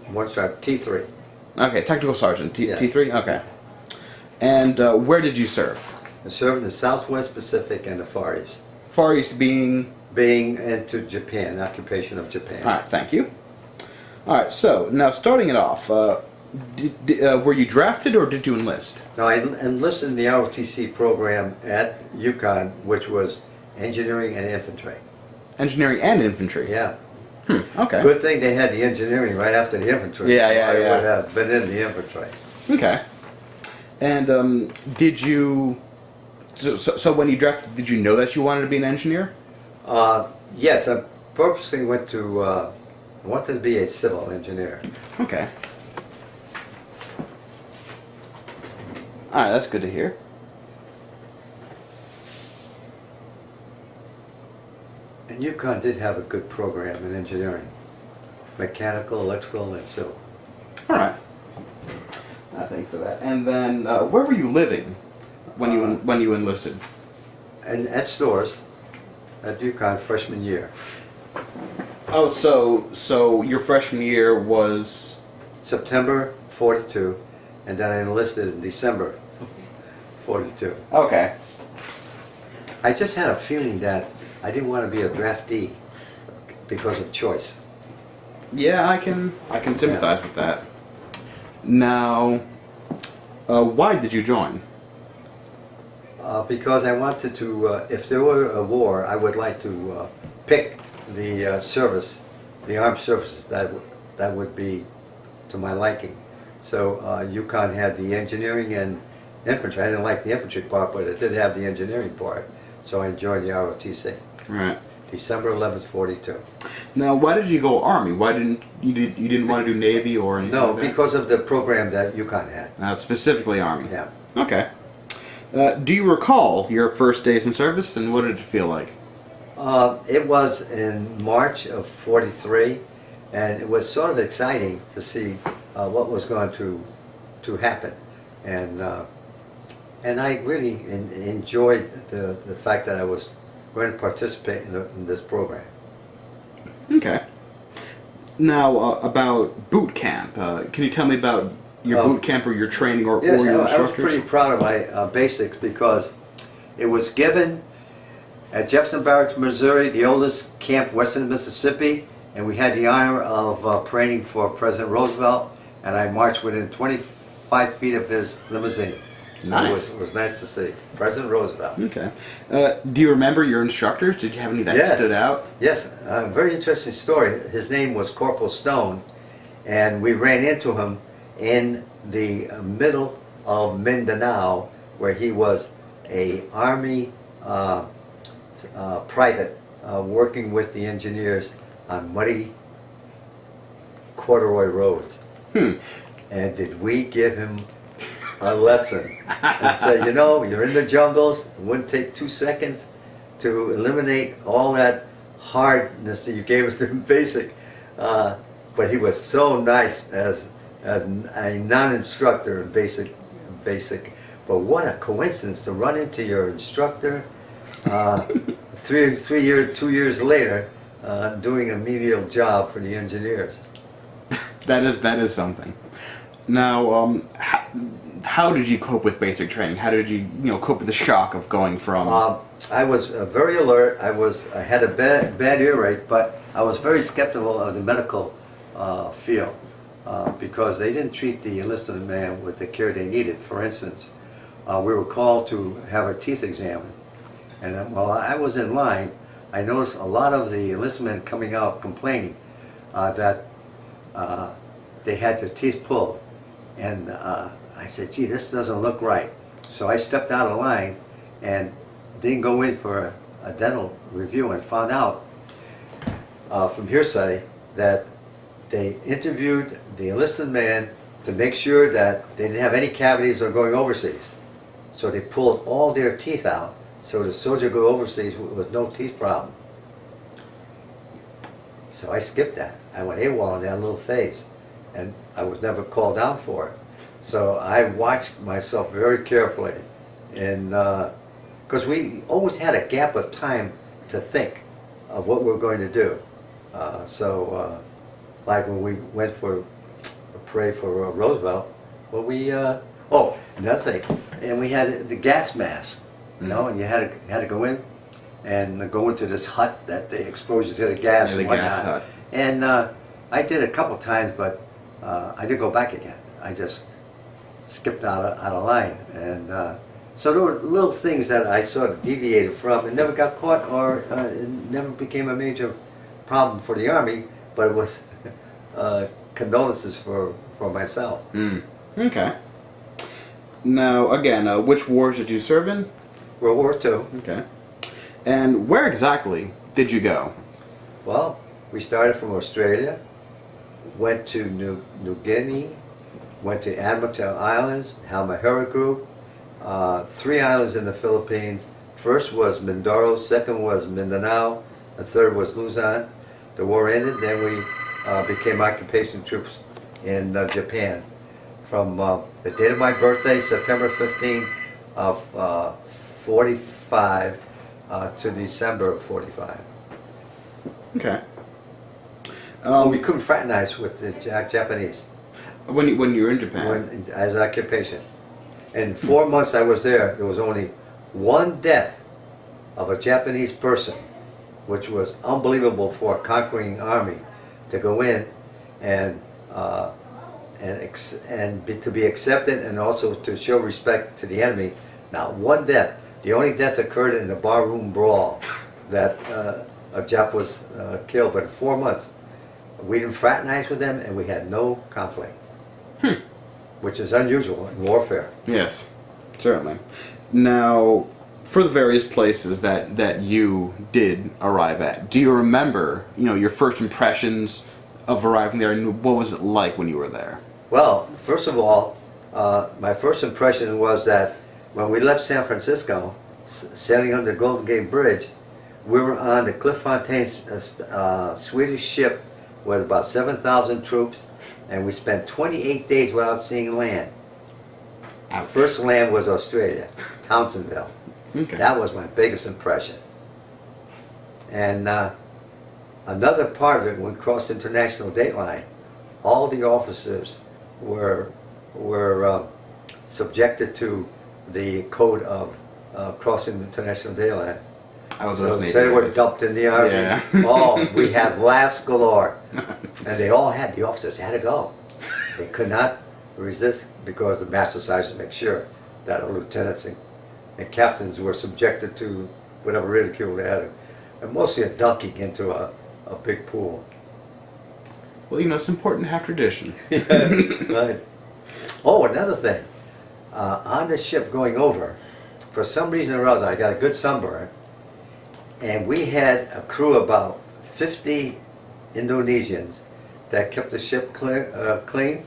One star T3. Okay, technical sergeant, Yes. T3? Okay. And where did you serve? I served in the Southwest Pacific and the Far East. Far East being? Being into Japan, occupation of Japan. Alright, thank you. Alright, so, now starting it off, were you drafted or did you enlist? Now, I enlisted in the ROTC program at UConn, which was engineering and infantry. Engineering and infantry? Yeah. Okay. Good thing they had the engineering right after the infantry. Yeah. I would have been in the infantry. Okay. And did you... So when you drafted, did you know that you wanted to be an engineer? Yes, I purposely went to, I wanted to be a civil engineer. Okay. Alright, that's good to hear. And UConn did have a good program in engineering. Mechanical, electrical, and civil. Alright. Thank you for that. And then, where were you living when you enlisted? And at stores, at UConn freshman year. Oh, so your freshman year was... September 42, and then I enlisted in December 42. Okay. I just had a feeling that I didn't want to be a draftee because of choice. Yeah, I can sympathize with that. Now, why did you join? Because I wanted to, if there were a war, I would like to pick the service, the armed services that would be to my liking. So UConn had the engineering and infantry. I didn't like the infantry part, but it did have the engineering part. So I joined the ROTC. Right. December 11th, 42. Now, why did you go Army? Why didn't you didn't want to do Navy or anything? No, like that? because of the program that UConn had. Specifically Army. Yeah. Okay. Do you recall your first days in service, and what did it feel like? It was in March of 43, and it was sort of exciting to see what was going to happen, and I really enjoyed the fact that I was going to participate in this program. Okay. Now, about boot camp, can you tell me about your boot camp or your training or Yes, your I was instructors? pretty proud of my basics because it was given at Jefferson Barracks, Missouri, the oldest camp west in Mississippi, and we had the honor of parading for President Roosevelt, and I marched within 25 feet of his limousine. So Nice. It was nice to see President Roosevelt. Okay. Do you remember your instructors? Did you have any that stood out? Yes, a very interesting story. His name was Corporal Stone, and we ran into him in the middle of Mindanao, where he was a Army private working with the engineers on muddy corduroy roads. And did we give him a lesson and say, you know, you're in the jungles, it wouldn't take 2 seconds to eliminate all that hardness that you gave us in basic. But he was so nice as a non-instructor in basic. But what a coincidence to run into your instructor 2 years later doing a menial job for the engineers. That is something. Now, how did you cope with basic training? How did you cope with the shock of going from? I was very alert. I had a bad ear rate, but I was very skeptical of the medical field because they didn't treat the enlisted man with the care they needed. For instance, we were called to have our teeth examined, and while I was in line, I noticed a lot of the enlisted men coming out complaining that they had their teeth pulled. And I said, gee, this doesn't look right. So I stepped out of line and didn't go in for a dental review and found out from hearsay that they interviewed the enlisted man to make sure that they didn't have any cavities or going overseas. So they pulled all their teeth out so the soldier go overseas with no teeth problem. So I skipped that. I went AWOL on that little phase. And I was never called down for it. So I watched myself very carefully, and because we always had a gap of time to think of what we were going to do. So like when we went for a parade for Roosevelt, well, oh, another thing, and we had the gas mask, you know, and you had to go in and go into this hut that they expose you to the gas Yeah, and the whatnot. gas hut. And I did it a couple times, but I didn't go back again. I just skipped out of line, and so there were little things that I sort of deviated from and never got caught, or it never became a major problem for the Army, but it was condolences for myself. Okay. Now, again, which wars did you serve in? World War II. Okay. And where exactly did you go? Well, we started from Australia, went to New Guinea, went to Admiralty Islands, Halmahera Group, 3 islands in the Philippines. First was Mindoro, second was Mindanao, the third was Luzon. The war ended, then we became occupation troops in Japan. From the date of my birthday, September 15 of 45, to December of 45. Okay. We couldn't fraternize with the Japanese When you were in Japan? as occupation. In 4 months I was there was only one death of a Japanese person, which was unbelievable for a conquering army to go in and to be accepted, and also to show respect to the enemy. Not one death. The only death occurred in the barroom brawl that a Jap was killed. But in 4 months, we didn't fraternize with them, and we had no conflict, which is unusual in warfare. Yes, certainly. Now, for the various places that you did arrive at, do you remember, your first impressions of arriving there, and what was it like when you were there? Well, first of all, my first impression was that when we left San Francisco, sailing under Golden Gate Bridge, we were on the Clifffontaine Swedish ship with about 7,000 troops, and we spent 28 days without seeing land. Our first land was Australia, Townsendville. Okay. That was my biggest impression. And another part of it, when we crossed international date line, all the officers were subjected to the code of crossing the international date line. So they were dumped in the army. Yeah. Oh, we had laughs galore, and the officers had to go. They could not resist, because the master sergeant make sure that the lieutenants and captains were subjected to whatever ridicule they had, and mostly a dunking into a big pool. Well, it's important to have tradition. Right. Oh, another thing. On the ship going over, for some reason or other, I got a good sunburn, and we had a crew of about 50 Indonesians that kept the ship clean.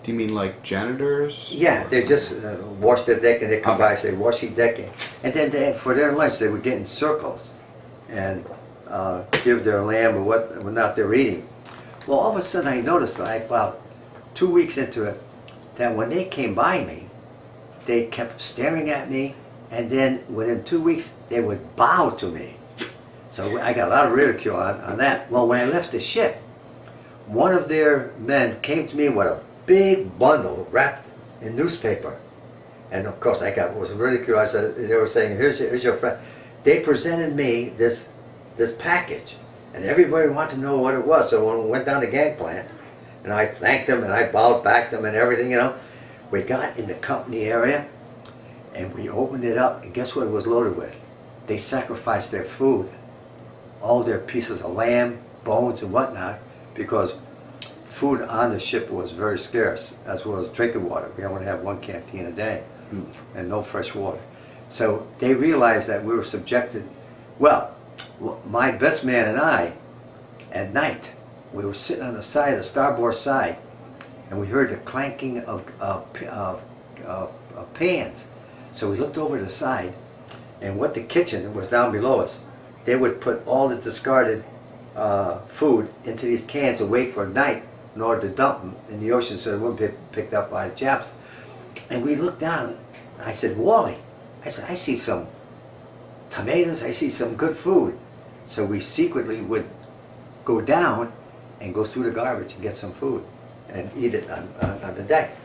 Do you mean like janitors? Yeah, they just wash their deck, and they come by and say, wash your decking. And then for their lunch, they would get in circles and give their lamb or whatnot they're eating. Well, all of a sudden I noticed, like about 2 weeks into it, that when they came by me, they kept staring at me, and then within 2 weeks they would bow to me. So I got a lot of ridicule on that. Well, when I left the ship, one of their men came to me with a big bundle wrapped in newspaper, and of course I was ridiculed. I said, they were saying, here's your friend. They presented me this package, and everybody wanted to know what it was. So when we went down the gangplank, and I thanked them, and I bowed back to them and everything, we got in the company area, and we opened it up, and guess what it was loaded with? They sacrificed their food, all their pieces of lamb, bones and whatnot, because food on the ship was very scarce, as well as drinking water. We only have 1 canteen a day, and no fresh water. So they realized that we were subjected. Well, my best man and I, at night, we were sitting on the side, the starboard side, and we heard the clanking of pans. So we looked over to the side, and what the kitchen was down below us, they would put all the discarded food into these cans and wait for night in order to dump them in the ocean so they wouldn't be picked up by the Japs. And we looked down, and I said, Wally, I see some tomatoes, I see some good food. So we secretly would go down and go through the garbage and get some food and eat it on the deck.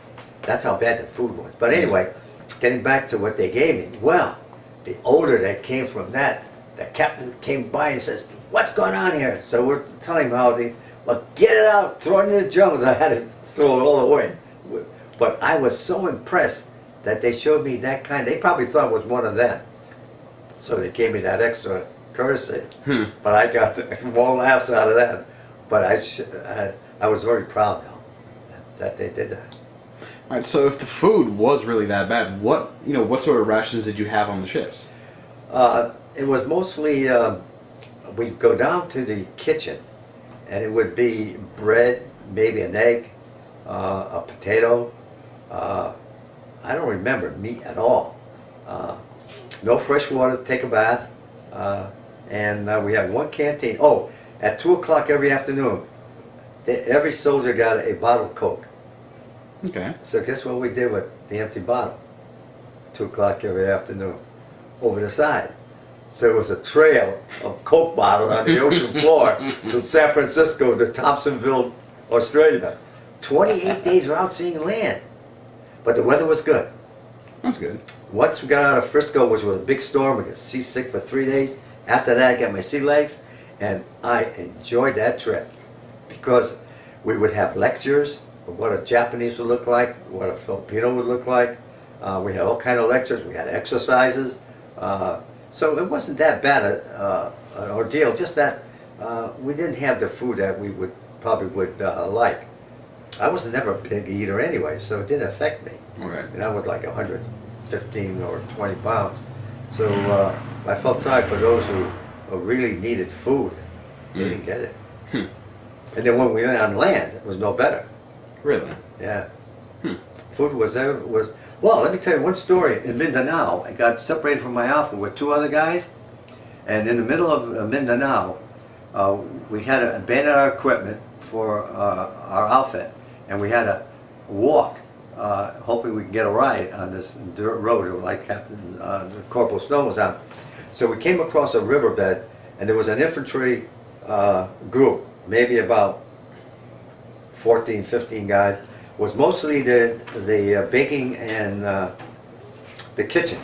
That's how bad the food was. But anyway, getting back to what they gave me, well, the odor that came from that, the captain came by and says, "What's going on here?" So we're telling him how well, get it out, throw it in the jungles. I had to throw it all away. But I was so impressed that they showed me that kind. They probably thought it was one of them. So they gave me that extra courtesy. But I got more laughs out of that. But I was very proud though that they did that. All right. So if the food was really that bad, what sort of rations did you have on the ships? It was mostly we'd go down to the kitchen, and it would be bread, maybe an egg, a potato. I don't remember meat at all. No fresh water to take a bath, and we had one canteen. Oh, at 2 o'clock every afternoon, every soldier got a bottle of Coke. Okay. So guess what we did with the empty bottle? 2 o'clock every afternoon, over the side. So it was a trail of Coke bottles on the ocean floor from San Francisco to Thompsonville, Australia. 28 days without seeing land. But the weather was good. That's good. Once we got out of Frisco, which was a big storm, we got seasick for 3 days. After that, I got my sea legs, and I enjoyed that trip because we would have lectures of what a Japanese would look like, what a Filipino would look like. We had all kind of lectures. We had exercises. So it wasn't that bad an ordeal, just that we didn't have the food that we probably would like. I was never a big eater anyway, so it didn't affect me. Okay. And I was like 115 or 20 pounds. So I felt sorry for those who really needed food. They didn't get it. And then when we went on land, it was no better. Really? Yeah. Food was well, let me tell you one story. In Mindanao, I got separated from my outfit with 2 other guys, and in the middle of Mindanao, we had to abandon our equipment for our outfit, and we had to walk, hoping we could get a ride on this dirt road, like Captain Corporal Snow was on. So we came across a riverbed, and there was an infantry group, maybe about 14, 15 guys. Was mostly the baking and the kitchen,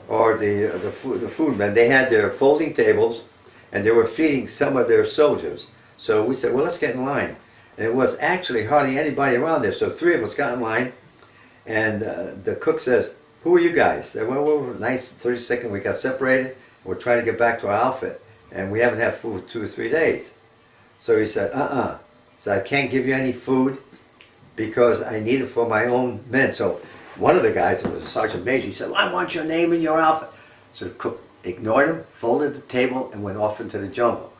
or the food men. They had their folding tables, and they were feeding some of their soldiers. So we said, well, let's get in line. And it was actually hardly anybody around there. So 3 of us got in line, and the cook says, "Who are you guys?" They went, "Well, nice, 30 seconds. We got separated. We're trying to get back to our outfit, and we haven't had food for 2 or 3 days." So he said, So I can't give you any food, because I need it for my own men. So one of the guys, who was a sergeant major, he said, well, "I want your name in your outfit." So the cook ignored him, folded the table, and went off into the jungle.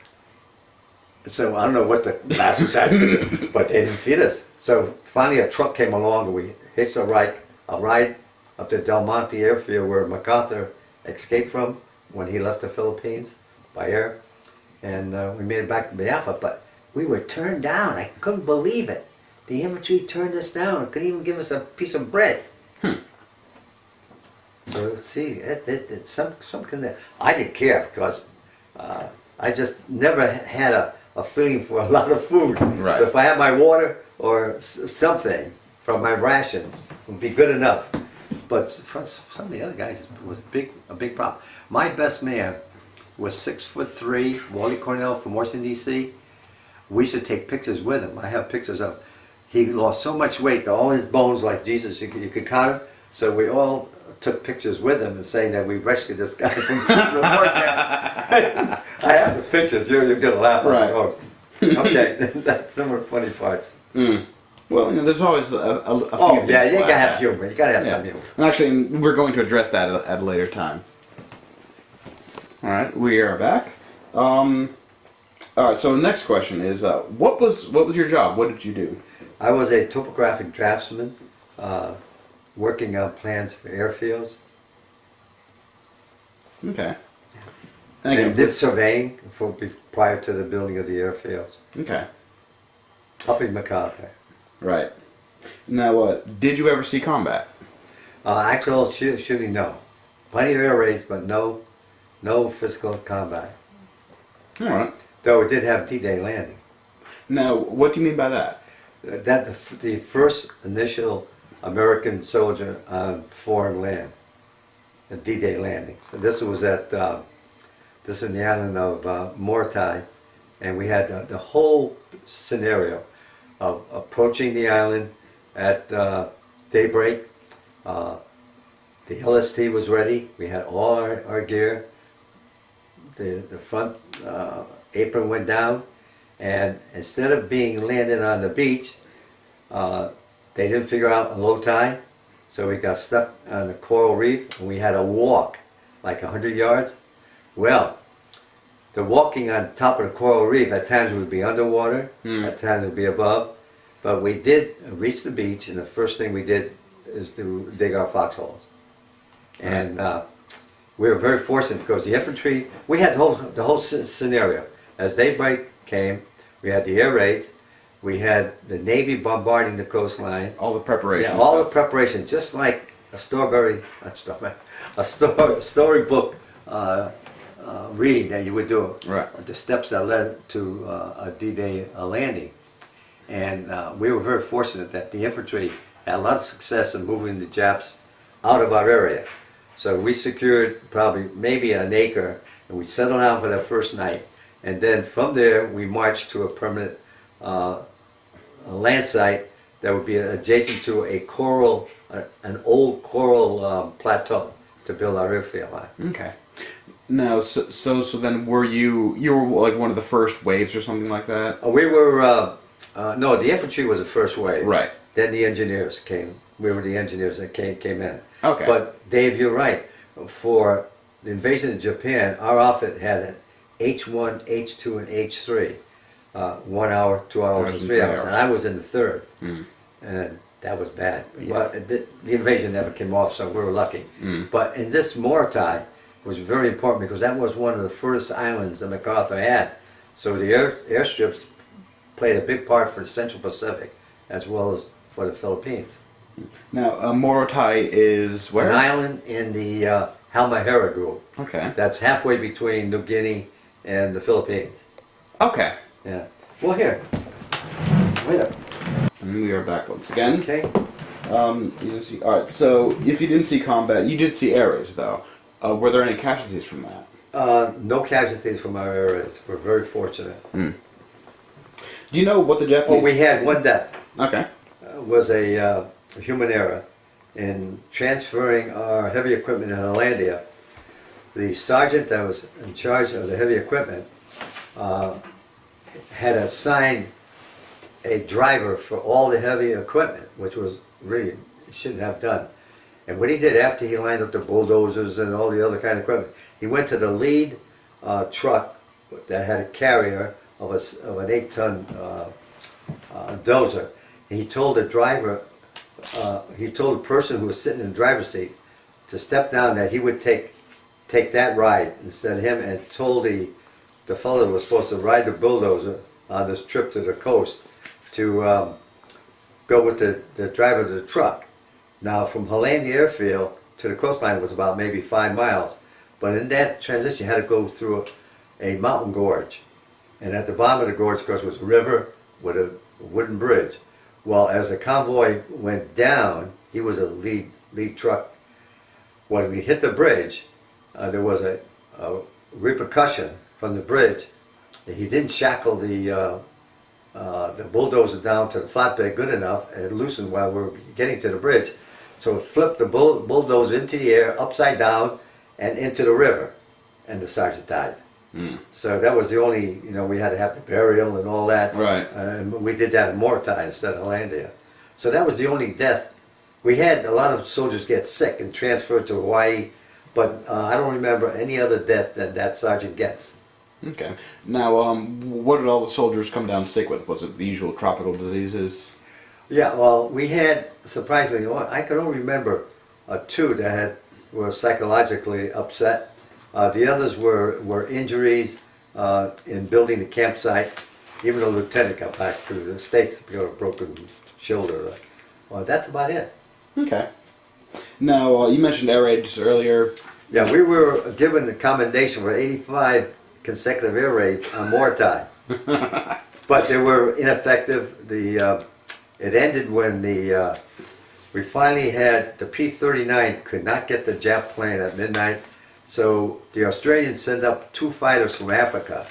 So I don't know what the bastards had to do, but they didn't feed us. So finally a truck came along, and we hitched a ride up to Del Monte airfield, where MacArthur escaped from when he left the Philippines by air. And we made it back to Biafra, but we were turned down. I couldn't believe it. The infantry turned us down. Couldn't even give us a piece of bread. So see, something that I didn't care, because I just never had a feeling for a lot of food. Right. So if I had my water or something from my rations, it would be good enough. But for some of the other guys, it was a big problem. My best man was 6'3", Wally Cornell from Washington D.C. We used to take pictures with him. I have pictures of. He lost so much weight that all his bones, like Jesus, you could count them. So we all took pictures with him and saying that we rescued this guy from prison workout. I have the pictures. You're gonna laugh at those. Okay, that's some of the funny parts. Well, there's always a few things. Yeah, you gotta have humor. You gotta have some humor. And actually, we're going to address that at a later time. All right, we are back. All right, so the next question is, what was your job? What did you do? I was a topographic draftsman, working on plans for airfields. Okay. And did surveying prior to the building of the airfields. Okay. Up in MacArthur. Right. Now, did you ever see combat? Actual shooting, no. Plenty of air raids, but no physical combat. All right. Though it did have D-Day landing. Now, what do you mean by that? That the first initial American soldier on foreign land, a D-Day landing. So this was at this is the island of Morotai, and we had the whole scenario of approaching the island at daybreak. The LST was ready. We had all our gear. The front apron went down, and instead of being landed on the beach, they didn't figure out a low tide, so we got stuck on the coral reef, and we had to walk like 100 yards. Well, the walking on top of the coral reef at times would be underwater, at times it would be above, but we did reach the beach, and the first thing we did is to dig our foxholes. And we were very fortunate because the infantry, we had the whole scenario. As daybreak came, we had the air raids, we had the Navy bombarding the coastline. All the preparation. Yeah, all the preparation, just like a storybook reading that you would do. Right. The steps that led to a D-Day landing. And we were very fortunate that the infantry had a lot of success in moving the Japs out of our area. So we secured probably maybe an acre, and we settled down for that first night. And then from there, we marched to a permanent a land site that would be adjacent to a coral, an old coral plateau to build our airfield on. Okay. Now, so then were you were like one of the first waves or something like that? We were, no, the infantry was the first wave. Right. Then the engineers came. We were the engineers that came in. Okay. But Dave, you're right. For the invasion of Japan, our outfit had an H1, H2, and H3. 1 hour, 2 hours, and 3 hours. And I was in the third. And that was bad. Yeah. But the invasion never came off, so we were lucky. But in this Morotai was very important because that was one of the first islands that MacArthur had. So the airstrips played a big part for the Central Pacific as well as for the Philippines. Now, Morotai is where? An island in the Halmahera group. Okay. That's halfway between New Guinea and the Philippines. Okay. Yeah. Well, here. Wait up. And we are back once again. Okay. You didn't see. All right. So, if you didn't see combat, you did see air raids, though. Were there any casualties from that? No casualties from our areas. We're very fortunate. Do you know what the Japanese? Oh, we had one death. Okay. Was a human error in transferring our heavy equipment in Hollandia. The sergeant that was in charge of the heavy equipment had assigned a driver for all the heavy equipment, which was really shouldn't have done. And what he did after he lined up the bulldozers and all the other kind of equipment, he went to the lead truck that had a carrier of an 8-ton dozer. And he told the driver, he told the person who was sitting in the driver's seat to step down, that he would take that ride instead of him, and told the fellow that was supposed to ride the bulldozer on this trip to the coast to go with the driver of the truck. Now, from Hollandia Airfield to the coastline was about maybe 5 miles, but in that transition you had to go through a mountain gorge, and at the bottom of the gorge, of course, was a river with a wooden bridge. Well, as the convoy went down, he was a lead truck. When we hit the bridge, there was a repercussion from the bridge. He didn't shackle the bulldozer down to the flatbed good enough, and it loosened while we were getting to the bridge. So it flipped the bulldozer into the air, upside down, and into the river, and the sergeant died. So that was the only, we had to have the burial and all that. Right. And we did that in Morotai instead of Hollandia. So that was the only death. We had a lot of soldiers get sick and transferred to Hawaii, but I don't remember any other death that that sergeant gets. Okay. Now, what did all the soldiers come down sick with? Was it the usual tropical diseases? Yeah, well, we had, surprisingly, I can only remember 2 that were psychologically upset. The others were injuries in building the campsite. Even the lieutenant got back to the States because of a broken shoulder. Well, that's about it. Okay. Now, you mentioned air raids earlier. Yeah, we were given the commendation for 85 consecutive air raids on Morotai. But they were ineffective. It ended when we finally had the P-39 could not get the Jap plane at midnight, so the Australians sent up 2 fighters from Africa,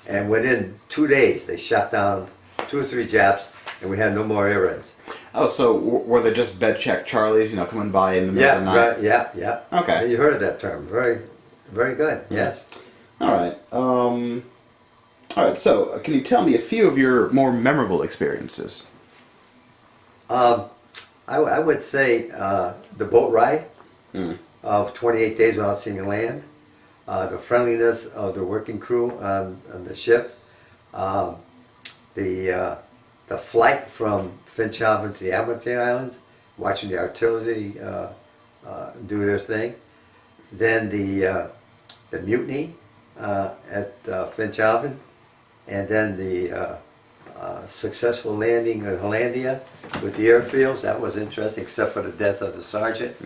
and within 2 days they shot down 2 or 3 Japs, and we had no more air raids. Oh, so were they just bed check Charlies, coming by in the middle of the night? Right, yeah. Okay. You heard of that term. Very, very good. Yes. All right. All right. So, can you tell me a few of your more memorable experiences? I would say the boat ride of 28 days without seeing land, the friendliness of the working crew on the ship, the flight from Finchhaven to the Admiralty Islands, watching the artillery do their thing, then the mutiny at Finchhaven, and then the successful landing at Hollandia with the airfields. That was interesting, except for the death of the sergeant.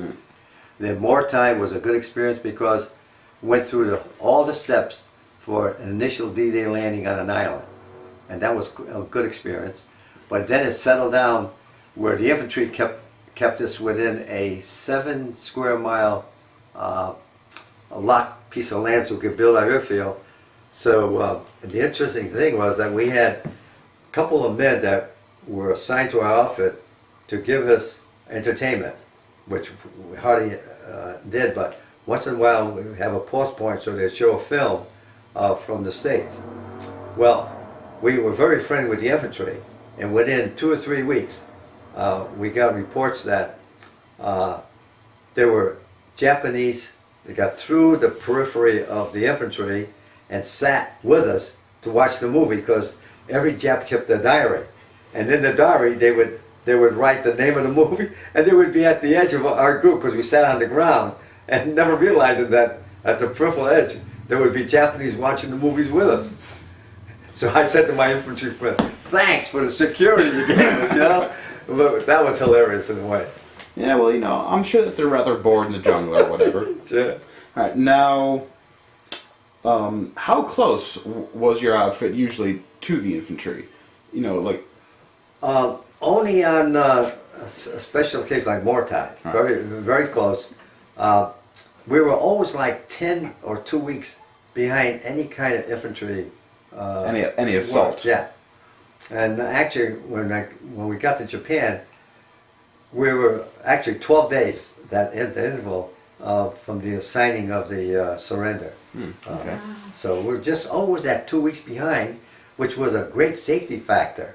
The wartime was a good experience because we went through all the steps for an initial D-Day landing on an island, and that was a good experience. But then it settled down where the infantry kept us within a 7 square mile locked piece of land so we could build our airfield. So the interesting thing was that we had a couple of men that were assigned to our outfit to give us entertainment, which we hardly did, but once in a while we have a post point so they'd show a film from the States. Well, we were very friendly with the infantry, and within 2 or 3 weeks we got reports that there were Japanese that got through the periphery of the infantry and sat with us to watch the movie, because every Jap kept a diary, and in the diary they would write the name of the movie, and they would be at the edge of our group because we sat on the ground, and never realizing that at the peripheral edge there would be Japanese watching the movies with us. So I said to my infantry friend, "Thanks for the security you gave us," But that was hilarious in a way. Yeah, well, I'm sure that they're rather bored in the jungle or whatever. Yeah. All right, now, how close was your outfit usually to the infantry? Only on a special occasion like wartime, very, very close. We were always like 10 or 2 weeks behind any kind of infantry. Any assault? Work. Yeah. And actually, when we got to Japan, we were actually 12 days, the interval from the signing of the surrender. Okay. So we're just always at 2 weeks behind, which was a great safety factor.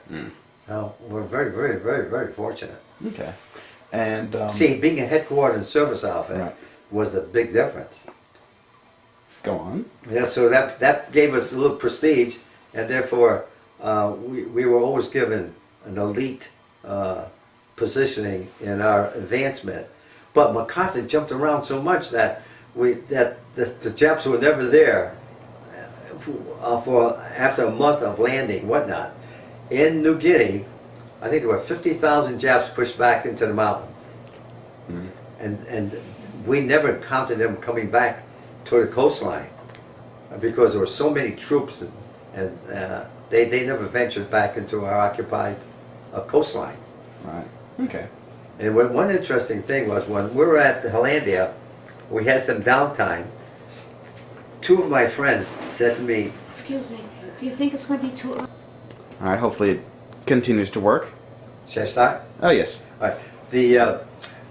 We're very, very, very, very fortunate. Okay. And see, being a headquartered service outfit was a big difference. Go on. Yeah, so that gave us a little prestige, and therefore we were always given an elite positioning in our advancement. But MacArthur jumped around so much that the Japs were never there for after a month of landing, whatnot. In New Guinea, I think there were 50,000 Japs pushed back into the mountains, and we never counted them coming back toward the coastline because there were so many troops, and they never ventured back into our occupied coastline. Right. Okay. And one interesting thing was when we were at Hollandia, we had some downtime. 2 of my friends said to me, "Excuse me, do you think it's going to be too early?" All right. Hopefully it continues to work. "Should I start?" Oh yes. All right. The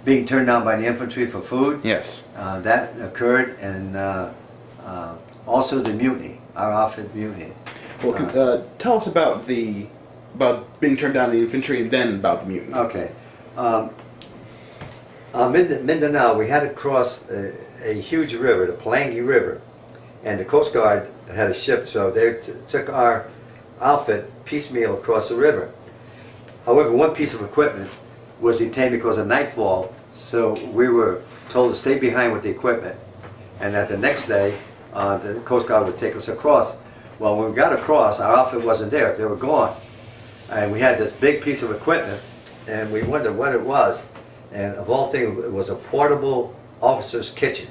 being turned down by the infantry for food. Yes. That occurred, and also the mutiny, our outfit mutiny. Well, tell us about being turned down the infantry, and then about the mutiny. Okay. Mindanao, we had to cross a huge river, the Palangi River, and the Coast Guard had a ship, so they took our outfit piecemeal across the river. However, one piece of equipment was detained because of nightfall, so we were told to stay behind with the equipment, and that the next day the Coast Guard would take us across. Well, when we got across, our outfit wasn't there, they were gone, and we had this big piece of equipment, and we wondered what it was, and of all things, it was a portable officer's kitchen.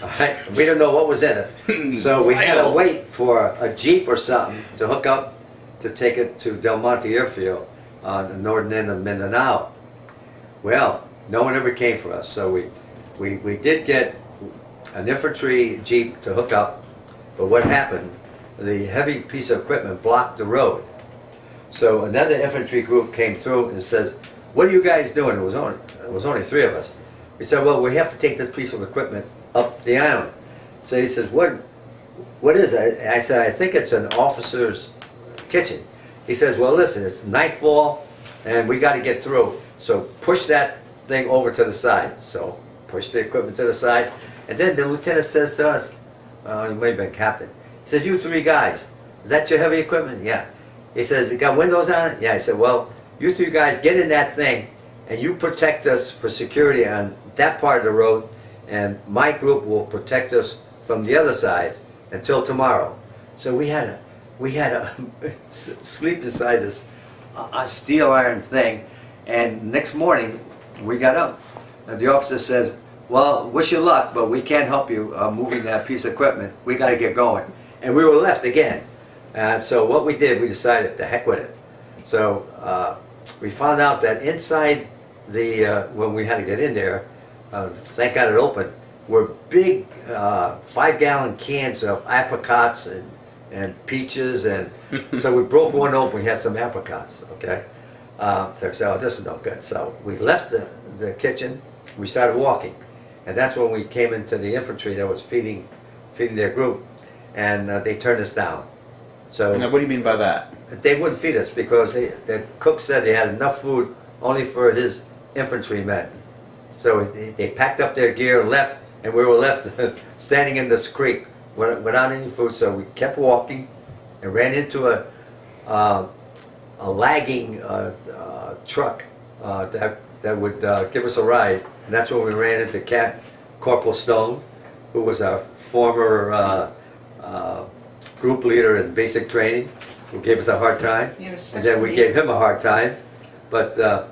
All right? We didn't know what was in it, so we had to wait for a Jeep or something to hook up to take it to Del Monte Airfield on the northern end of Mindanao. Well, no one ever came for us, so we did get an infantry jeep to hook up, but what happened, the heavy piece of equipment blocked the road. So another infantry group came through and says, "What are you guys doing?" It was only three of us. We said, "Well, we have to take this piece of equipment up the island." So he says, what is it?" I said, "I think it's an officer's kitchen." He says, "Well, listen, it's nightfall and we got to get through, so push that thing over to the side." So push the equipment to the side, and then the lieutenant says to us, he may have been captain, he says, "You three guys, is that your heavy equipment?" "Yeah." He says, "It got windows on it?" "Yeah." I said, "Well, you three guys get in that thing and you protect us for security on that part of the road, and my group will protect us from the other side until tomorrow." So we had to sleep inside this steel iron thing, and next morning we got up and the officer says, "Well, wish you luck, but we can't help you moving that piece of equipment. We got to get going." And we were left again. So what we did, we decided to heck with it. So we found out that inside when we had to get in there, thank God it opened, were big 5-gallon cans of apricots and peaches, and so we broke one open. We had some apricots. Okay, so we said, "Oh, this is no good." So we left the kitchen. We started walking, and that's when we came into the infantry that was feeding their group, and they turned us down. So Now, what do you mean by that? they wouldn't feed us because the cook said they had enough food only for his infantrymen. So they packed up their gear and left, and we were left standing in this creek without any food. So we kept walking and ran into a lagging truck that would give us a ride. And that's when we ran into Corporal Stone, who was our former group leader in basic training, who gave us a hard time. And then we gave him a hard time. But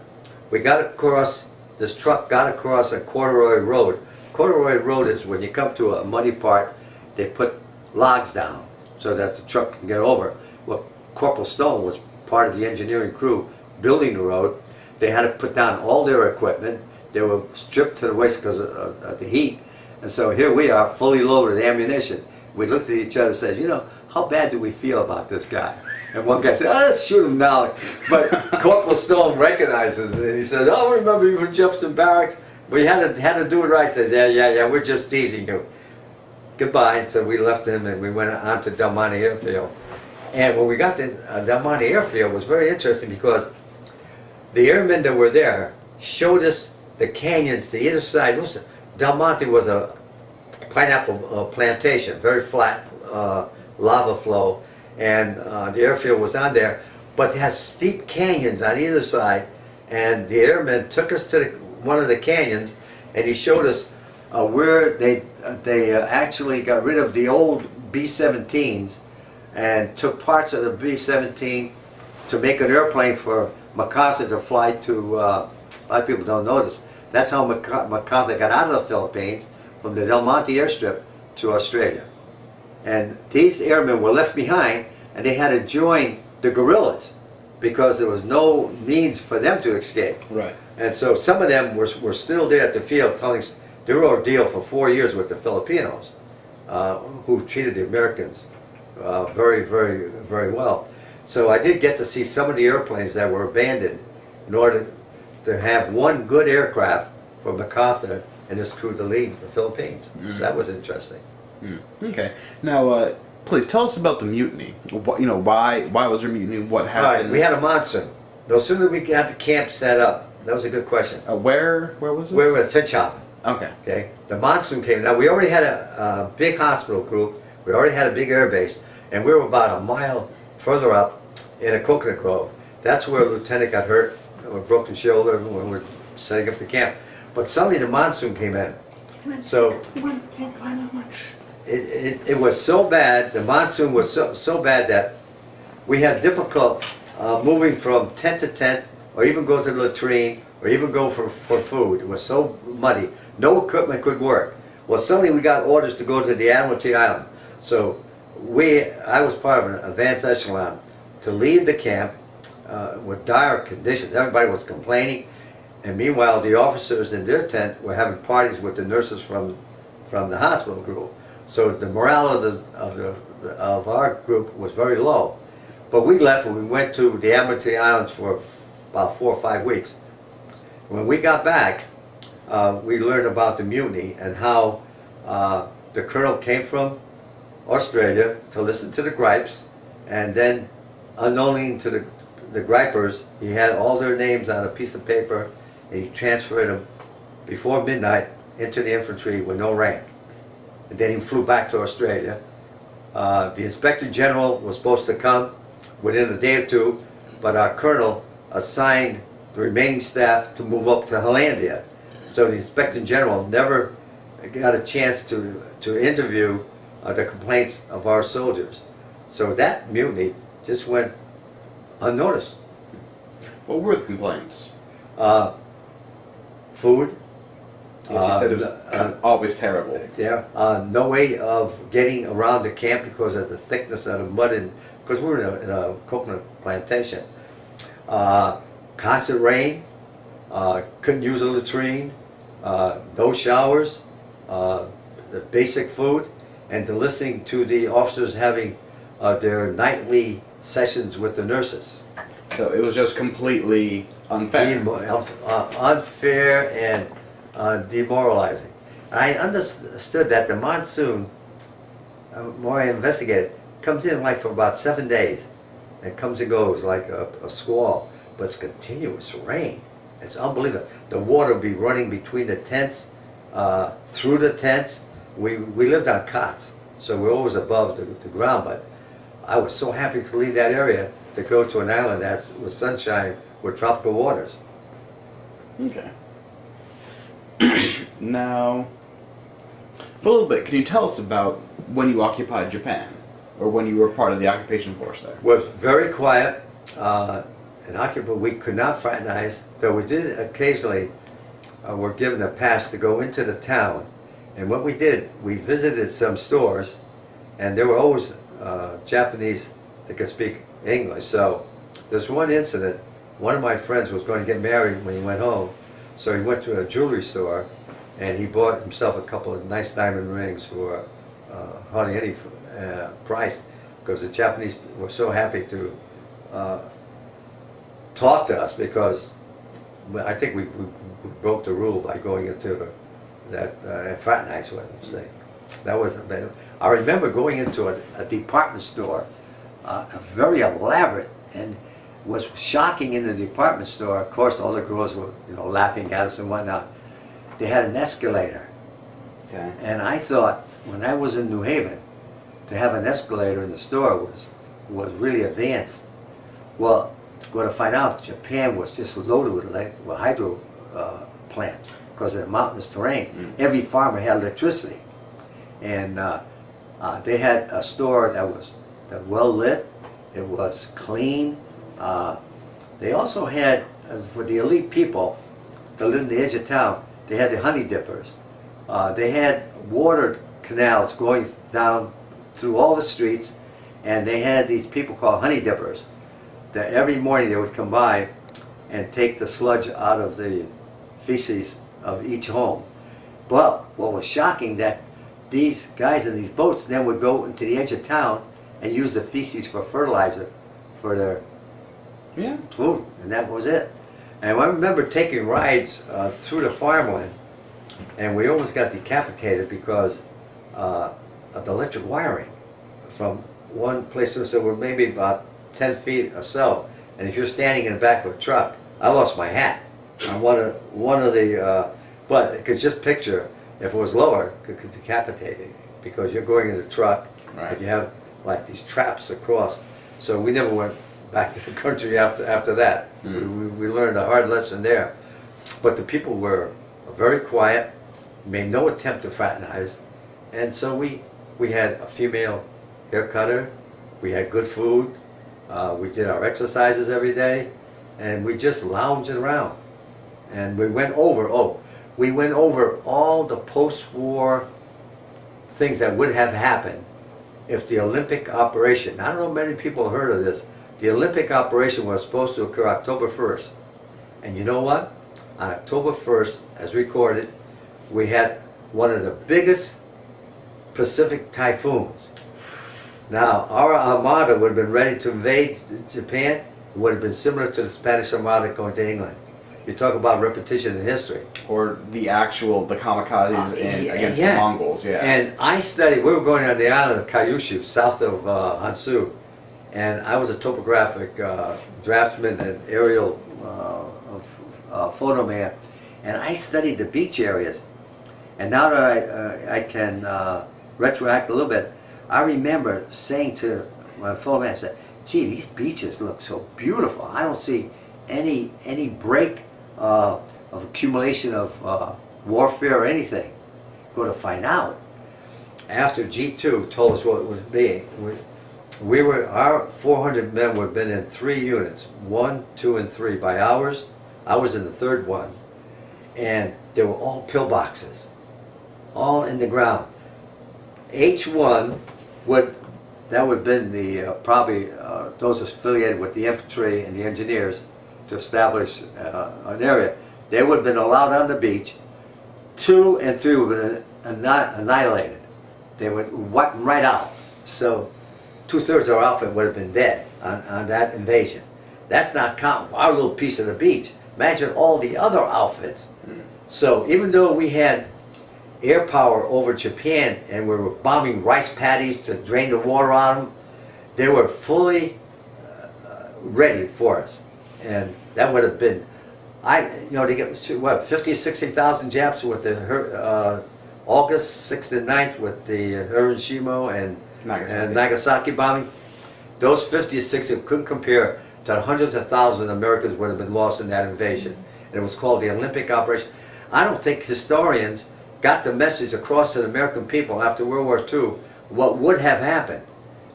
we got across, this truck got across a corduroy road. Corduroy road is when you come to a muddy part, they put logs down so that the truck can get over. Well, Corporal Stone was part of the engineering crew building the road. They had to put down all their equipment. They were stripped to the waist because of the heat. And so here we are, fully loaded ammunition. We looked at each other and said, "You know, how bad do we feel about this guy?" And one guy said, "Oh, let's shoot him now." But Corporal Stone recognizes it, and he says, "Oh, remember you from Jefferson Barracks? We had to do it right." He says, yeah, we're just teasing you. Goodbye. So we left him and we went on to Del Monte Airfield. And when we got to Del Monte Airfield, it was very interesting because the airmen that were there showed us the canyons to either side. Del Monte was a pineapple plantation, very flat lava flow, and the airfield was on there, but it has steep canyons on either side. And the airmen took us to one of the canyons, and he showed us where they actually got rid of the old B-17s and took parts of the B-17 to make an airplane for MacArthur to fly to. A lot of people don't know this. That's how MacArthur got out of the Philippines, from the Del Monte airstrip to Australia. And these airmen were left behind, and they had to join the guerrillas because there was no means for them to escape. Right. And so some of them were still there at the field telling us their ordeal for 4 years with the Filipinos, who treated the Americans very, very, very well. So I did get to see some of the airplanes that were abandoned in order to have one good aircraft for MacArthur and his crew to leave the Philippines. So that was interesting. Okay. Now, please tell us about the mutiny. Why was there a mutiny? What happened? All right, we had a monsoon. No sooner we got the camp set up. That was a good question. Where was this? We were at Finchhaven. Okay. Okay. The monsoon came. Now we already had a big hospital group. We already had a big air base, and we were about a mile further up in a coconut grove. That's where a lieutenant got hurt, a broken shoulder when we were setting up the camp. But suddenly the monsoon came in. So it was so bad, the monsoon was so bad that we had difficult moving from tent to tent, or even go to the latrine, or even go for food. It was so muddy. No equipment could work. Well, suddenly we got orders to go to the Admiralty Island. So I was part of an advanced echelon to leave the camp with dire conditions. Everybody was complaining, and meanwhile the officers in their tent were having parties with the nurses from the hospital group. So the morale of our group was very low. But we left and we went to the Admiralty Islands for about 4 or 5 weeks. When we got back, we learned about the mutiny and how the colonel came from Australia to listen to the gripes, and then unknowing to the gripers, he had all their names on a piece of paper, and he transferred them before midnight into the infantry with no rank. And then he flew back to Australia. The Inspector General was supposed to come within a day or two, but our colonel assigned the remaining staff to move up to Hollandia. So the Inspector General never got a chance to interview the complaints of our soldiers. So that mutiny just went unnoticed. What were the complaints? Food. Yes, you said it was always terrible. Yeah, no way of getting around the camp because of the thickness of the mud, and because we were in a coconut plantation. Constant rain, couldn't use a latrine, no showers, the basic food, and listening to the officers having their nightly sessions with the nurses. So it was just completely unfair. Unfair and demoralizing. I understood that the monsoon, more I investigated, comes in like for about 7 days. It comes and goes like a squall, but it's continuous rain. It's unbelievable. The water will be running between the tents, through the tents. We lived on cots, so we're always above the ground, but I was so happy to leave that area to go to an island that's with sunshine with tropical waters. Okay. Now, for a little bit, can you tell us about when you occupied Japan, or when you were part of the occupation force there? Was very quiet. An occupant, we could not fraternize, though we did occasionally were given a pass to go into the town. And what we did, we visited some stores, and there were always Japanese that could speak English. So there's one incident, one of my friends was going to get married when he went home, so he went to a jewelry store and he bought himself a couple of nice diamond rings for hardly any price, because the Japanese were so happy to talk to us, because I think we broke the rule by going into that fraternized with them. Say. That was amazing. I remember going into a department store, very elaborate, and was shocking in the department store. Of course, all the girls were, laughing at us and whatnot. They had an escalator, Okay. and I thought when I was in New Haven, to have an escalator in the store was really advanced. Well, going to find out, Japan was just loaded with hydro plants because of the mountainous terrain. Every farmer had electricity, and they had a store that was well lit. It was clean. They also had, for the elite people that lived in the edge of town, they had the honey dippers. They had water canals going down through all the streets, and they had these people called honey dippers that every morning they would come by and take the sludge out of the feces of each home. But what was shocking, that these guys in these boats then would go into the edge of town and use the feces for fertilizer for their food, and that was it. And I remember taking rides through the farmland, and we almost got decapitated because of the electric wiring from one place to another. So we're maybe about 10 feet or so, and if you're standing in the back of a truck, I lost my hat on one of the, but you could just picture if it was lower, could decapitate you, because you're going in the truck, right, and you have like these traps across. So we never went back to the country after that. We learned a hard lesson there. But the people were very quiet, made no attempt to fraternize, and so we had a female hair cutter, we had good food, we did our exercises every day, and we just lounged around. And we went over all the post-war things that would have happened if the Olympic operation, I don't know if many people heard of this, The Olympic operation was supposed to occur October 1st. And you know what? On October 1st, as recorded, we had one of the biggest Pacific typhoons. Now, our armada would have been ready to invade Japan. It would have been similar to the Spanish armada going to England. You talk about repetition in history. Or the kamikazes against yeah. the Mongols, yeah. And I studied, we were going on the island of Kyushu, south of Hansu. And I was a topographic draftsman and aerial photo man. And I studied the beach areas. And now that I can retroact a little bit, I remember saying to my fellow man, I said, gee, these beaches look so beautiful. I don't see any break of accumulation of warfare or anything. Go to find out. After G2 told us what it would be, our 400 men would have been in 3 units, 1, 2, and 3 by hours. I was in the 3rd one. And they were all pillboxes, all in the ground. H1 would have been the probably those affiliated with the infantry and the engineers to establish an area. They would have been allowed on the beach. 2 and 3 would have been annihilated. They would wipe them right out. So 2/3 of our outfit would have been dead on that invasion. That's not counting for our little piece of the beach. Imagine all the other outfits. So even though we had air power over Japan and we were bombing rice paddies to drain the water on them, they were fully ready for us. And that would have been, they get what, 50 or 60,000 Japs with the August 6th and 9th with the Hiroshima and Nagasaki bombing. Those 50 or 60 couldn't compare to the hundreds of thousands of Americans would have been lost in that invasion. And it was called the Olympic operation. I don't think historians got the message across to the American people after World War II what would have happened.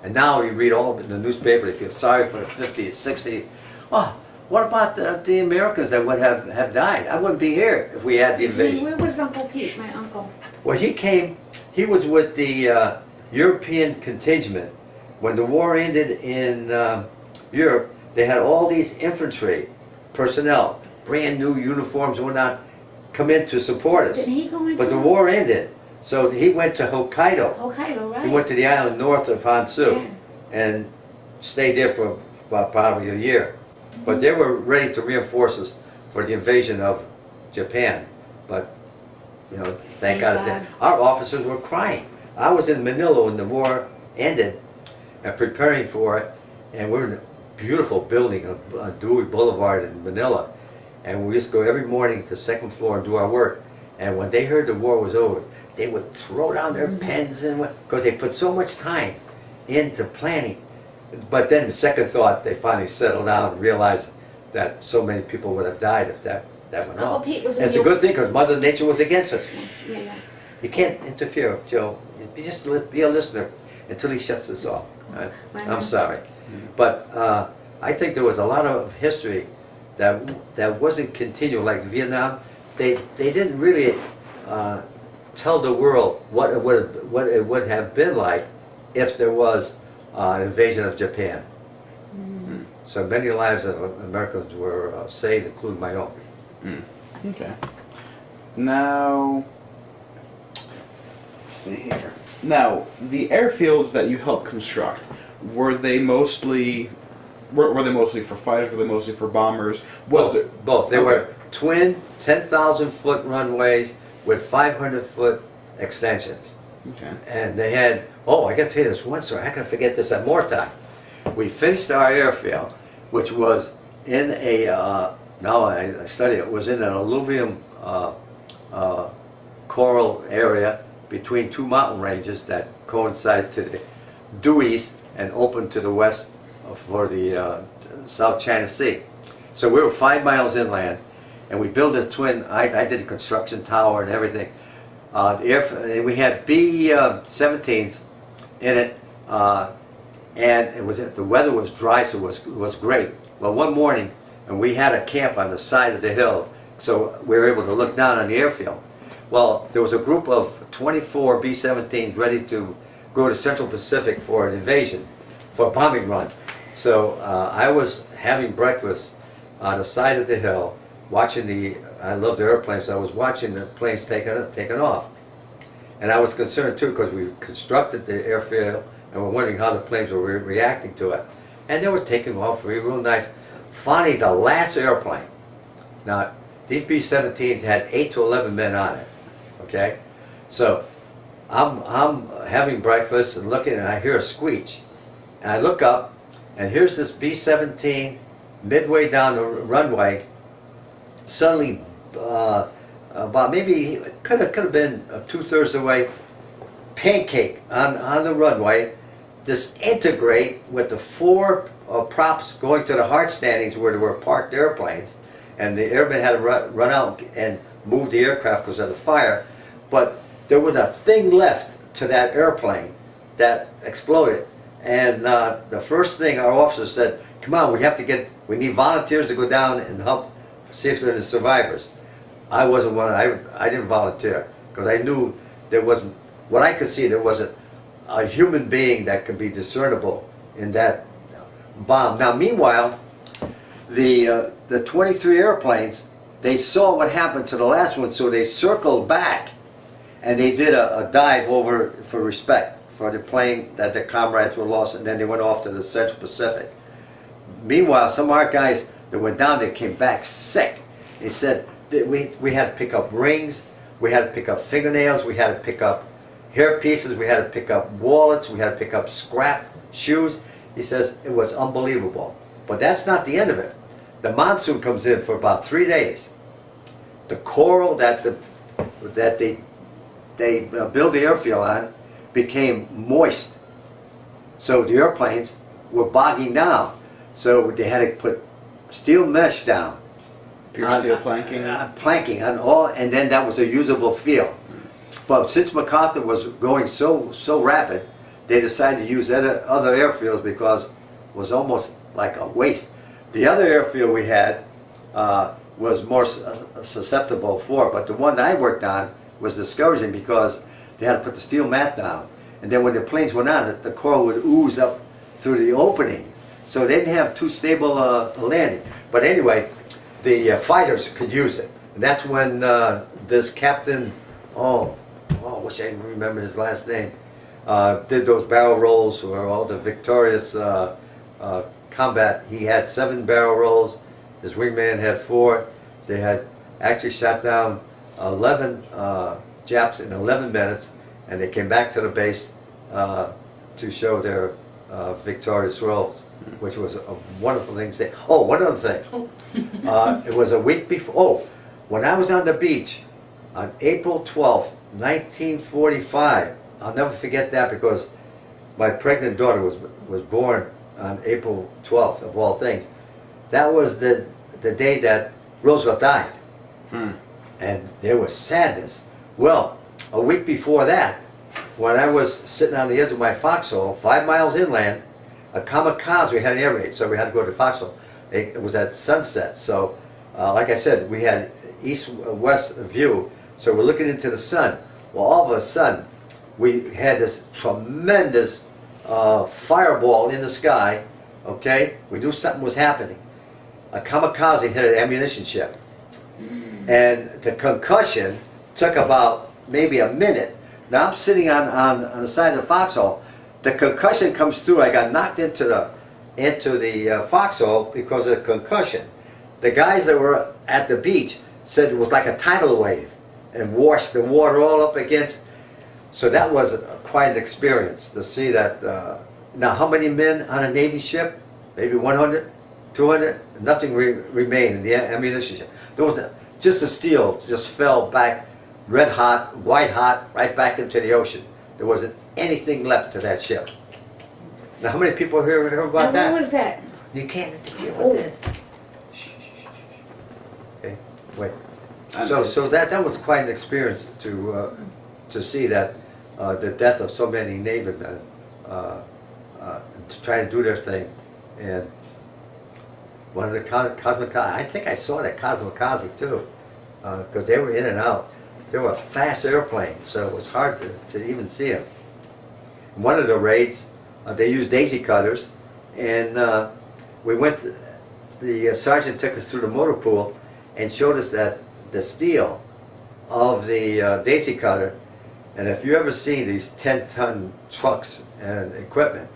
And now you read all in the newspaper, they feel sorry for the 50 or 60. Oh, what about the Americans that would have died? I wouldn't be here if we had the invasion. Where was Uncle Pete, my uncle? Well, he was with the European contingent. When the war ended in Europe, they had all these infantry personnel, brand new uniforms and whatnot, come in to support us. Didn't he go into? But the war ended, so he went to Hokkaido. Hokkaido, right? He went to the island north of Hansu Yeah. and stayed there for about probably a year. But they were ready to reinforce us for the invasion of Japan. But, thank God. Our officers were crying. I was in Manila when the war ended and preparing for it, and we're in a beautiful building on Dewey Boulevard in Manila. And we used to go every morning to the 2nd floor and do our work. And when they heard the war was over, they would throw down their pens and because they put so much time into planning. But then the second thought, they finally settled down and realized that so many people would have died if that went Uncle on. Pete was It's a good thing because Mother Nature was against us. Yeah. You can't interfere, Joe. You just be a listener until he shuts this off. Right? I'm sorry. But I think there was a lot of history that wasn't continual, like Vietnam. They didn't really tell the world what it would have been like if there was an invasion of Japan. So many lives of Americans were saved, including my own. Okay. Now, let's see here. Now, the airfields that you helped construct, were they mostly for fighters? Were they mostly for bombers? Both. They were twin 10,000-foot runways with 500-foot extensions. Okay. And they had, I got to tell you this one story. I can forget this at more time. We finished our airfield, which was in a, now I study it, was in an alluvium coral area between 2 mountain ranges that coincide to the due east and open to the west for the South China Sea. So we were 5 miles inland, and we built a twin. I did the construction tower and everything. We had B-17s in it, and the weather was dry, so it was great. Well, one morning, and we had a camp on the side of the hill, so we were able to look down on the airfield. Well, there was a group of 24 B-17s ready to go to Central Pacific for an invasion, for a bombing run. So I was having breakfast on the side of the hill, watching I loved airplanes, so I was watching the planes taking off. And I was concerned too, because we constructed the airfield and we're wondering how the planes were reacting to it. And they were taking off real nice. Finally, the last airplane. Now, these B-17s had 8 to 11 men on it, okay? So I'm having breakfast and looking, and I hear a screech. And I look up, and here's this B-17 midway down the runway. Suddenly, about maybe could have been 2/3 of the way, pancake on the runway, disintegrate with the 4 props going to the hard standings where there were parked airplanes, and the airmen had to run out and move the aircraft because of the fire. But there was a thing left to that airplane that exploded, and the first thing our officer said, "Come on, we need volunteers to go down and help see if there are any survivors." I wasn't one. I didn't volunteer because I knew there wasn't. What I could see, there wasn't a human being that could be discernible in that bomb. Now, meanwhile, the 23 airplanes, they saw what happened to the last one, so they circled back and they did a dive over for respect for the plane that their comrades were lost, and then they went off to the Central Pacific. Meanwhile, some of our guys that went down there came back sick. They said that we had to pick up rings, we had to pick up fingernails, we had to pick up hair pieces, we had to pick up wallets, we had to pick up scrap shoes. He says it was unbelievable. But that's not the end of it. The monsoon comes in for about 3 days. The coral that they build the airfield on became moist. So the airplanes were bogging down. So they had to put steel mesh down. Pure steel planking? Planking on all, and then that was a usable field. But since MacArthur was going so rapid, they decided to use other airfields because it was almost like a waste. The other airfield we had was more susceptible for it, but the one that I worked on was discouraging because they had to put the steel mat down, and then when the planes went on, the coral would ooze up through the opening, so they didn't have too stable a landing. But anyway, the fighters could use it, and that's when this captain, I wish I remember his last name, did those barrel rolls for all the victorious combat. He had 7 barrel rolls, his wingman had 4. They had actually shot down 11 Japs in 11 minutes, and they came back to the base to show their victorious rolls, which was a wonderful thing to say. Oh, one other thing. It was a week before, when I was on the beach on April 12th, 1945, I'll never forget that because my pregnant daughter was born on April 12th, of all things. That was the day that Roosevelt died. And there was sadness. Well, a week before that, when I was sitting on the edge of my foxhole, 5 miles inland, a kamikaze, we had an air raid, so we had to go to the foxhole. It was at sunset, so like I said, we had east-west view, so we're looking into the sun. Well, all of a sudden, we had this tremendous fireball in the sky, okay? We knew something was happening. A kamikaze hit an ammunition ship. And the concussion took about maybe a minute. Now I'm sitting on the side of the foxhole. The concussion comes through. I got knocked into the foxhole because of the concussion. The guys that were at the beach said it was like a tidal wave and washed the water all up against. So that was quite an experience to see that. Now, how many men on a Navy ship? Maybe 100, 200? Nothing remained in the ammunition ship. There was just the steel just fell back, red hot, white hot, right back into the ocean. There wasn't anything left to that ship. Now, how many people heard about that? When was that? You can't interfere with this. Shh, shh, shh, shh. Okay, wait. So that was quite an experience to see that the death of so many Navy men to try to do their thing, and one of the kamikaze. I think I saw that kamikaze too, because they were in and out. They were fast airplanes, so it was hard to even see them. One of the raids, they used daisy cutters, and we went. The sergeant took us through the motor pool and showed us that the steel of the daisy cutter. And if you ever seen these 10-ton trucks and equipment,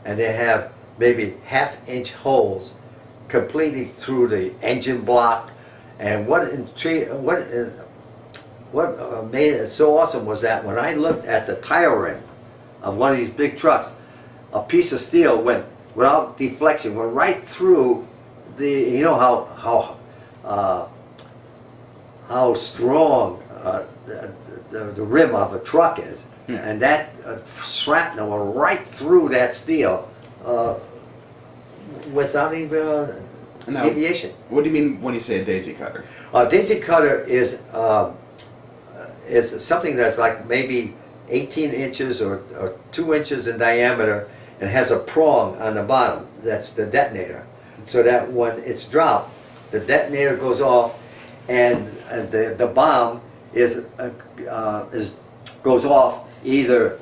and they have maybe half-inch holes completely through the engine block, and what made it so awesome was that when I looked at the tire ring of one of these big trucks, a piece of steel went without deflection, went right through the. You know how strong the rim of a truck is, and that shrapnel went right through that steel without any deviation. What do you mean when you say a daisy cutter? A daisy cutter is something that's like maybe 18 inches or 2 inches in diameter, and has a prong on the bottom. That's the detonator. So that when it's dropped, the detonator goes off, and the bomb goes off either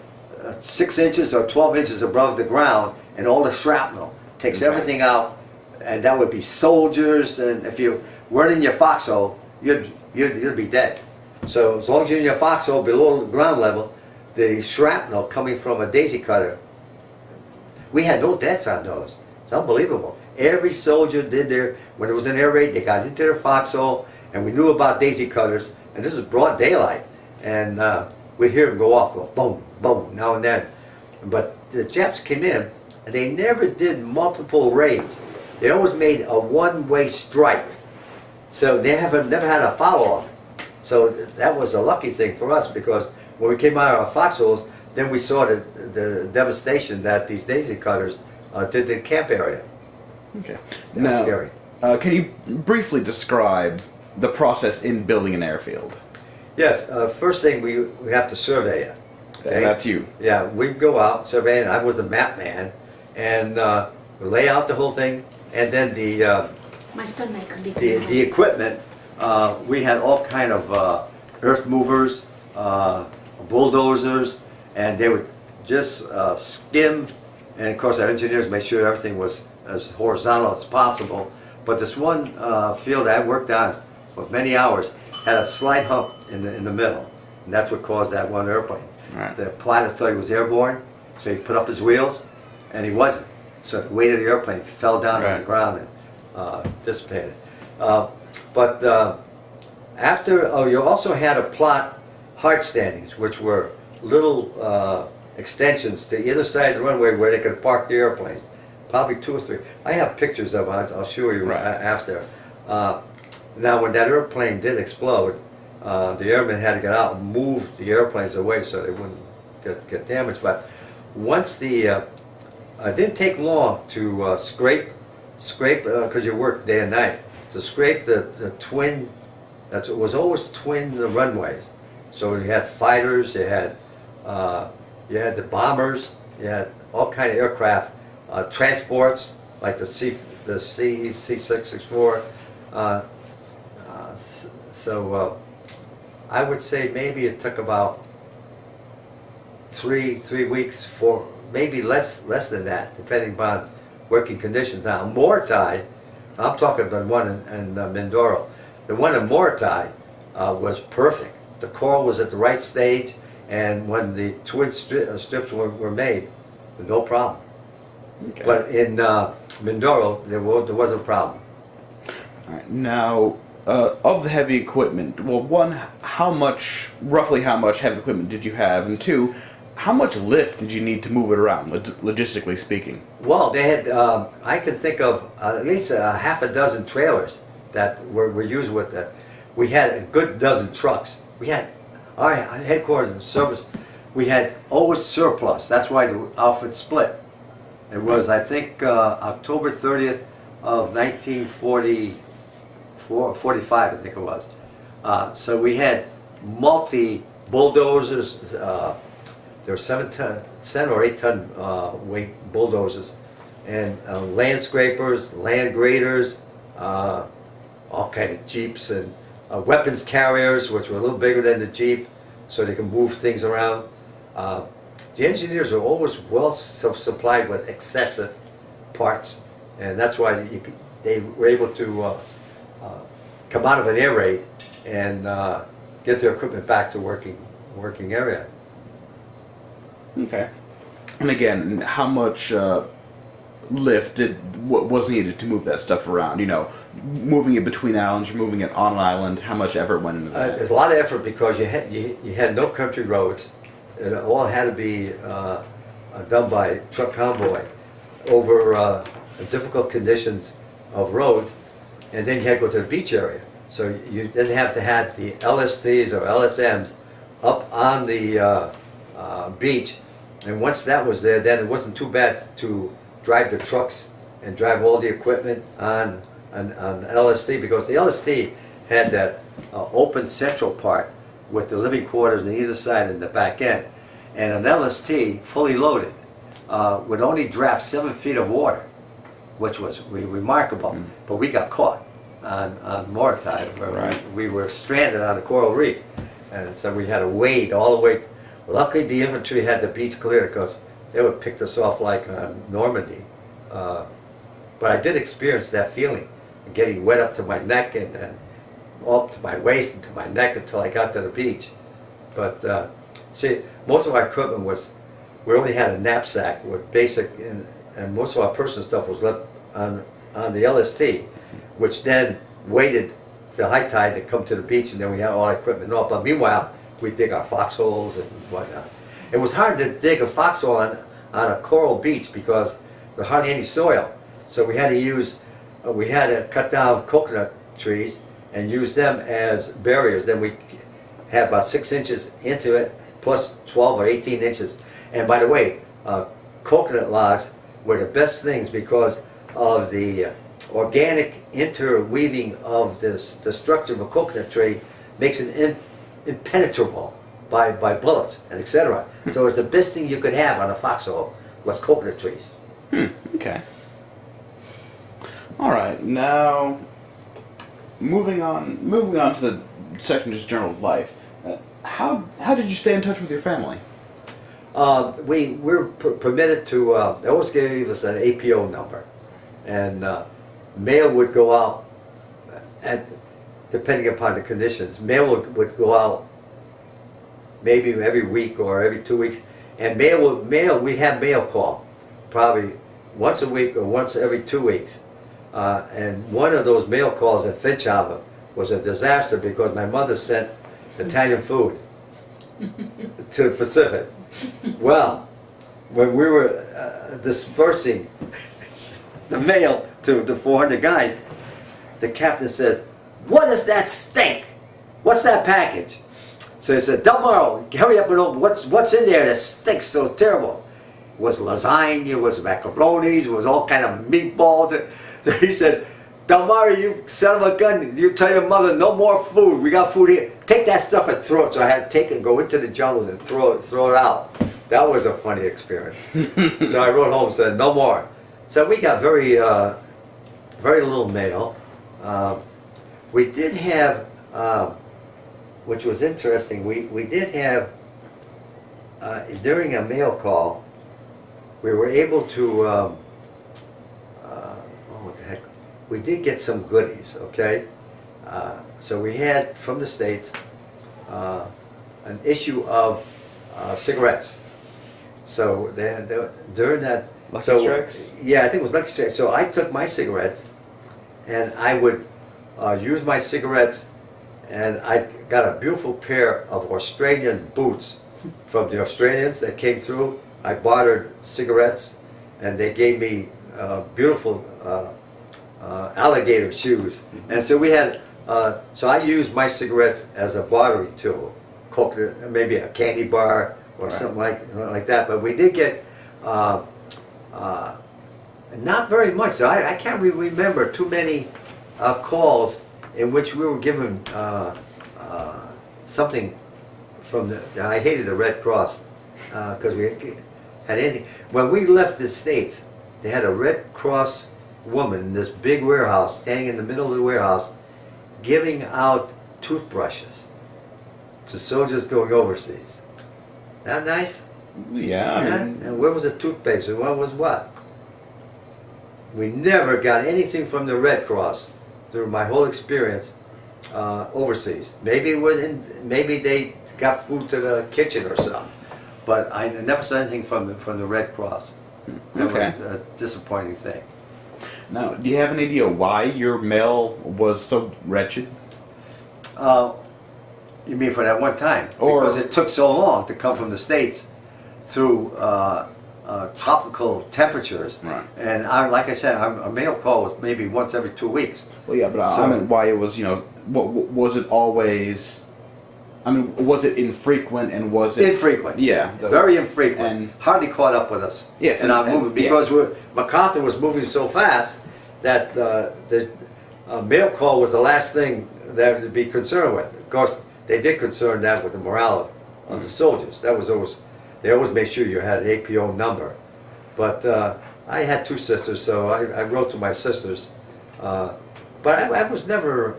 6 inches or 12 inches above the ground, and all the shrapnel takes everything out, and that would be soldiers. And if you weren't in your foxhole, you'd be dead. So as long as you're in your foxhole below the ground level, the shrapnel coming from a daisy cutter, we had no deaths on those. It's unbelievable. Every soldier did when it was an air raid, they got into their foxhole, and we knew about daisy cutters, and this was broad daylight, and we'd hear them go off, go boom, boom, now and then. But the Japs came in, and they never did multiple raids. They always made a one-way strike. So they never had a follow-up. So that was a lucky thing for us, because when we came out of our foxholes, then we saw the devastation that these daisy cutters did to the camp area. Okay. That was scary. Can you briefly describe the process in building an airfield? Yes, first thing we have to survey it. Okay? That's you. Yeah, we'd go out, survey it. I was the map man, and lay out the whole thing, and then My son may come the equipment, we had all kind of earth movers, bulldozers, and they would just skim, and of course our engineers made sure everything was as horizontal as possible. But this one field I worked on for many hours had a slight hump in the middle, and that's what caused that one airplane. Right. The pilot thought he was airborne, so he put up his wheels, and he wasn't. So the weight of the airplane fell down on the ground and dissipated. But after, you also had to plot hard standings, which were little extensions to either side of the runway where they could park the airplane. Probably 2 or 3. I have pictures of it. I'll show you after. Now, when that airplane did explode, the airmen had to get out and move the airplanes away so they wouldn't get damaged. But once it didn't take long to scrape, because you worked day and night, to scrape the twin. It was always twin the runways. So you had fighters, you had the bombers, you had all kind of aircraft, transports like the C664. So I would say maybe it took about three weeks, maybe less than that, depending upon working conditions. Now Morotai, I'm talking about one in Mindoro. The one in Morotai was perfect. The coral was at the right stage, and when the twin strips were made, no problem. Okay. But in Mindoro, there was a problem. All right. Now, of the heavy equipment, well, one, roughly how much heavy equipment did you have, and two, how much lift did you need to move it around, logistically speaking? Well, they had, I can think of at least half a dozen trailers that were used with that. We had a good dozen trucks. We had our headquarters and service. We had always surplus. That's why the outfit split. It was, I think, October 30th of 1945, I think it was. So we had multi-bulldozers. There were 7 or 8 ton weight bulldozers, and land scrapers, land graders, all kind of jeeps, and weapons carriers, which were a little bigger than the jeep, so they can move things around. The engineers are always well supplied with excessive parts, and that's why they were able to come out of an air raid and get their equipment back to working area. Okay. And again, how much lift was needed to move that stuff around? You know, moving it between islands, you're moving it on an island. How much effort went into that? There's a lot of effort because you had no country roads. It all had to be done by truck convoy over difficult conditions of roads, and then you had to go to the beach area. So you didn't have to have the LSTs or LSMs up on the beach, and once that was there, then it wasn't too bad to drive the trucks and drive all the equipment on LST, because the LST had that open central part with the living quarters on either side and the back end. And an LST, fully loaded, would only draft 7 feet of water, which was remarkable. But we got caught on Morotai, where we were stranded on a coral reef. And so we had to wade all the way. Luckily the infantry had the beach clear, because they would pick us off like Normandy. But I did experience that feeling, getting wet up to my neck and up to my waist and to my neck until I got to the beach. But see, most of our equipment we only had a knapsack with basic, and most of our personal stuff was left on the LST, which then waited to high tide to come to the beach, and then we had all our equipment off. But meanwhile, we dig our foxholes and whatnot. It was hard to dig a foxhole on a coral beach because there was hardly any soil. So we had to cut down coconut trees and use them as barriers. Then we had about 6 inches into it, plus 12 or 18 inches. And by the way, coconut logs were the best things because of the organic interweaving of the structure of a coconut tree makes it impenetrable by bullets and etc. So it's the best thing you could have on a foxhole was coconut trees. Okay. All right. Now, moving on to the section just general life. How did you stay in touch with your family? We were permitted to. They always gave us an APO number, and mail would go out depending upon the conditions. Mail would go out maybe every week or every 2 weeks, and we'd have mail call probably once a week or once every 2 weeks. And one of those mail calls at Finchhaven was a disaster because my mother sent Italian food to the Pacific. Well, when we were dispersing the mail to the 400 guys, the captain says, "What does that stink? What's that package?" So he said, "Mauro, hurry up and open. What's in there that stinks so terrible?" It was lasagna, it was macaronis, it was all kind of meatballs. So he said, "Mauro, you son of a gun, you tell your mother no more food. We got food here. Take that stuff and throw it." So I had to take it and go into the jungles and throw it out. That was a funny experience. So I wrote home and said, "No more." So we got very little mail. We did have, which was interesting, we did have, during a mail call, we were able to, oh, what the heck, we did get some goodies, okay? So we had, from the States, an issue of cigarettes. So during that... Lucky Strikes? Yeah, I think it was Lucky Strikes. So I took my cigarettes, and I would use my cigarettes, and I got a beautiful pair of Australian boots from the Australians that came through. I bartered cigarettes, and they gave me beautiful alligator shoes. And so we had, so I used my cigarettes as a bartering tool, coconut, maybe a candy bar or something like that. But we did get not very much. So I can't remember too many calls in which we were given something from the. I hated the Red Cross because we had anything. When we left the States, they had a Red Cross woman in this big warehouse, standing in the middle of the warehouse, giving out toothbrushes to soldiers going overseas. That nice? Yeah. And where was the toothpaste? And what was what? we never got anything from the Red Cross through my whole experience overseas. Maybe they got food to the kitchen or something, but I never saw anything from the Red Cross. That Okay. was a disappointing thing. Now, do you have an idea why your mail was so wretched? You mean for that one time? Or- Because it took so long to come from the States through tropical temperatures. Right. And like I said, our mail call was maybe once every 2 weeks. Well, yeah, but So- I mean, why it was, was it always? I mean, was it infrequent and was it Infrequent. Yeah, Very infrequent. and- Hardly caught up with us. Yes, in our and- movement yeah. because MacArthur was moving so fast that the mail call was the last thing that to be concerned with. Of course, they did concern that with the morale of the soldiers. That was always, they always made sure you had an APO number. But I had 2 sisters, so I wrote to my sisters. But I was never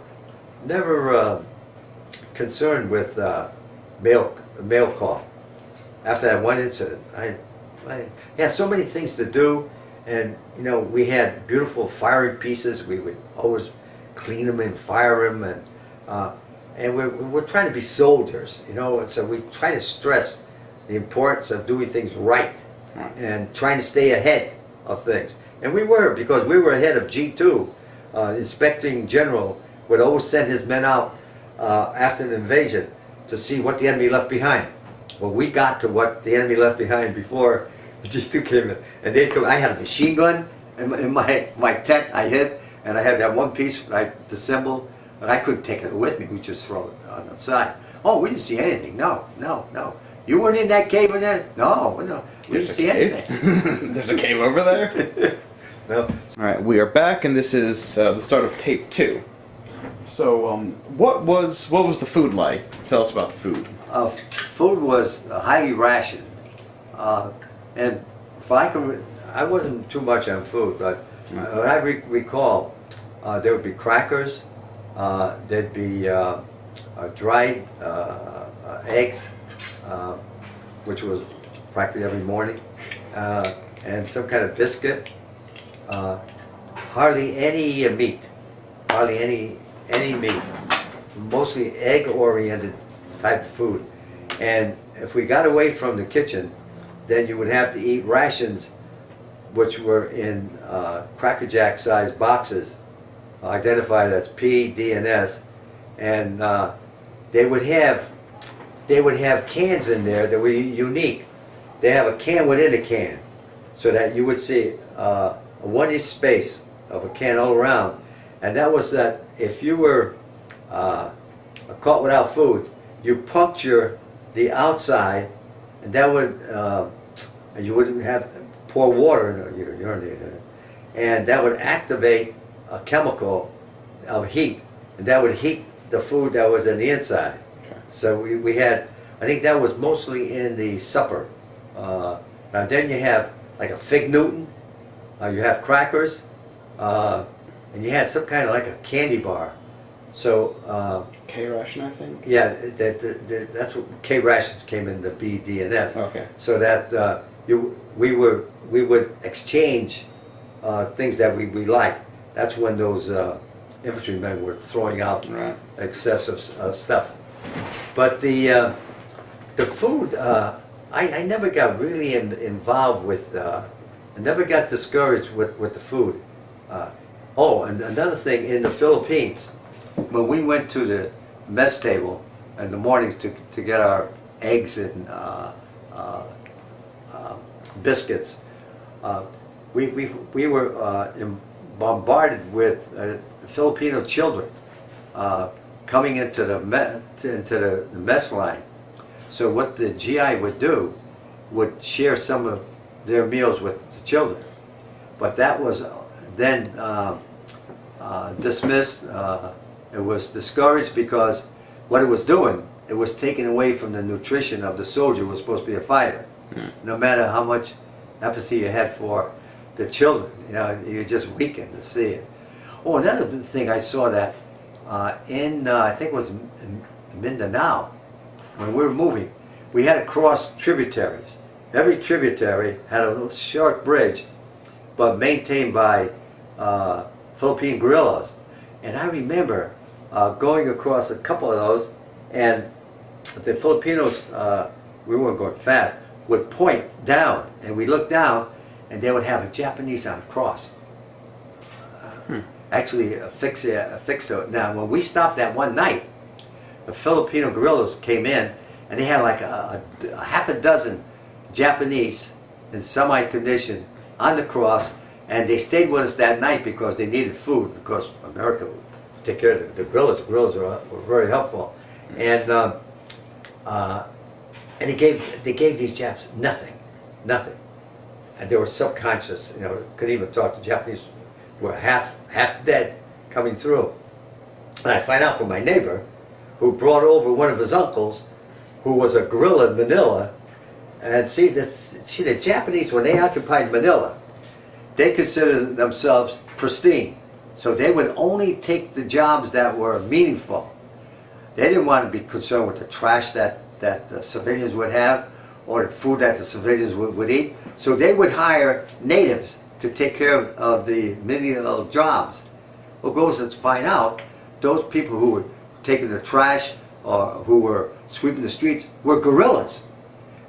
concerned with mail call. After that one incident, I had so many things to do, and we had beautiful firing pieces. We would always clean them and fire them, and we're trying to be soldiers, and so we try to stress the importance of doing things right and trying to stay ahead of things. And we were, because we were ahead of G2. Inspecting General would always send his men out after an invasion to see what the enemy left behind. Well, we got to what the enemy left behind before G2 came in. And I had a machine gun in my tent I hid, and I had that one piece that I disassembled, but I couldn't take it with me. We just throw it on the side. Oh, we didn't see anything. No. You weren't in that cave in there? No. We didn't see anything. There's a cave over there. No. All right, we are back, and this is the start of tape 2. So, what was the food like? Tell us about the food. Food was highly rationed, and if I wasn't too much on food, but what I recall, there would be crackers, there'd be dried eggs, which was practically every morning, and some kind of biscuit. Hardly any meat, hardly any meat. Mostly egg-oriented type of food. And if we got away from the kitchen, then you would have to eat rations, which were in Cracker Jack sized boxes, identified as P, D, and S, and they would have cans in there that were unique. They have a can within a can, so that you would see a 1-inch space of a can all around, and that was that if you were caught without food, you puncture the outside, and that would and you wouldn't have pour water in your urinator, and that would activate a chemical of heat, and that would heat the food that was in the inside. Okay. So we had, I think that was mostly in the supper. Now then you have like a fig Newton, you have crackers, and you had some kind of like a candy bar. So K ration, I think. yeah, that's what K rations came in the B, D, and S. Okay. So that we would exchange things that we liked. That's when those infantrymen were throwing out Right. excessive stuff. But the food, I never got really involved with. I never got discouraged with the food. Oh, and another thing, in the Philippines, when we went to the mess table in the mornings to get our eggs and biscuits, we were bombarded with Filipino children coming into the mess line. So what the GI would do would share some of their meals with the children, but that was then dismissed. It was discouraged because what it was doing, it was taking away from the nutrition of the soldier who was supposed to be a fighter. No matter how much empathy you had for the children, you just weakened to see it. Oh, another thing I saw that in, I think it was Mindanao, when we were moving, we had to cross tributaries. Every tributary had a little short bridge, but maintained by Philippine guerrillas. And I remember going across a couple of those, and the Filipinos, we weren't going fast, would point down, and we looked down, and they would have a Japanese on a cross. Actually affixed to it. Now, when we stopped that one night, the Filipino guerrillas came in, and they had like a half a dozen Japanese in semi-condition on the cross, and they stayed with us that night because they needed food, because America would take care of the guerrillas. Guerrillas were very helpful. And they gave these Japs nothing. And they were subconscious, couldn't even talk. The Japanese were half dead coming through. And I find out from my neighbor, who brought over one of his uncles, who was a guerrilla in Manila. And see, the Japanese, when they occupied Manila, they considered themselves pristine. So they would only take the jobs that were meaningful. They didn't want to be concerned with the trash that the civilians would have, or the food that the civilians would eat. So they would hire natives to take care of the menial jobs. Well, goes to find out, those people who were taking the trash or who were sweeping the streets were guerrillas.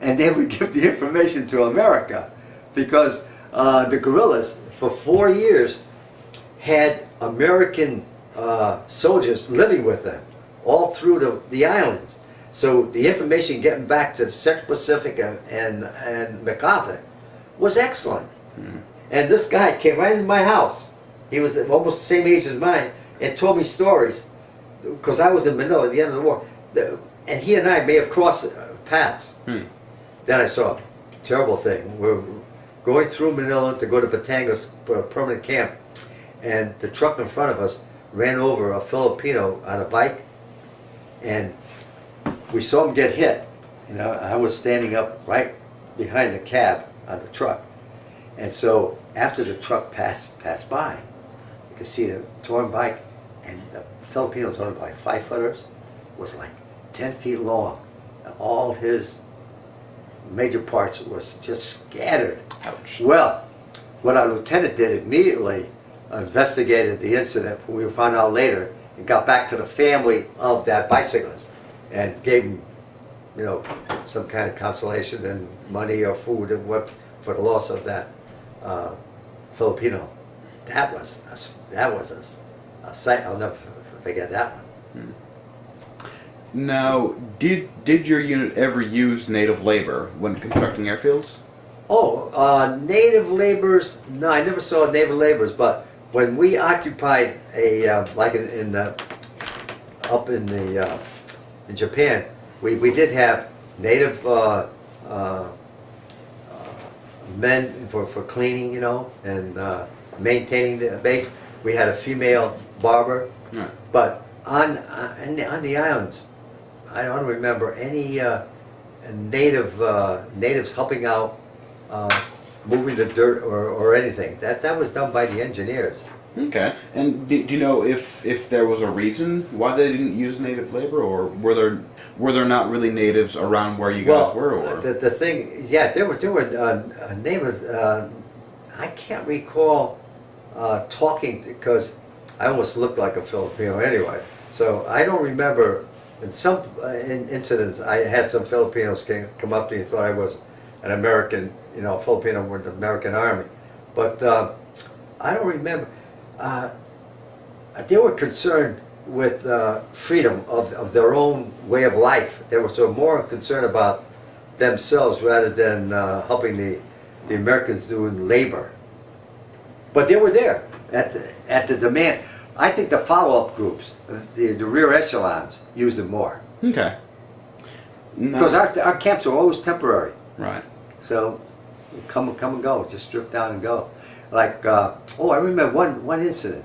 And they would give the information to America, because the guerrillas, for 4 years, had American soldiers living with them all through the islands. So the information getting back to the Central Pacific and MacArthur was excellent. And this guy came right into my house. He was almost the same age as mine, and told me stories, because I was in Manila at the end of the war. And he and I may have crossed paths. Then I saw a terrible thing. We're going through Manila to go to Batangas for a permanent camp, and the truck in front of us ran over a Filipino on a bike, and we saw him get hit. I was standing up right behind the cab on the truck, and so after the truck passed by, you could see the torn bike, and the Filipino torn bike, 5-footers, was like 10 feet long. And all his major parts was just scattered. Ouch. Well, what our lieutenant did immediately investigated the incident. We found out later, and got back to the family of that bicyclist and gave him, some kind of consolation and money or food and what for the loss of that Filipino. That was a sight. I'll never forget that one. Now, did your unit ever use native labor when constructing airfields? Oh, native laborers? No, I never saw native laborers. But when we occupied like up in Japan, we did have native men for cleaning, and maintaining the base. We had a female barber, Right. but on the islands, I don't remember any natives helping out, moving the dirt or anything. That was done by the engineers. Okay. And do you know if there was a reason why they didn't use native labor, or were there not really natives around where you guys were? Or The thing, yeah, there were neighbors. I can't recall talking, because I almost looked like a Filipino anyway. So I don't remember. In some incidents, I had some Filipinos come up to me and thought I was an American, Filipino with the American Army. But I don't remember. They were concerned with freedom of their own way of life. They were so more concerned about themselves rather than helping the Americans doing labor. But they were there at the demand. I think the follow-up groups, the rear echelons, used them more. okay. Because our camps were always temporary. Right. So, come and go, just strip down and go. Like, I remember one incident.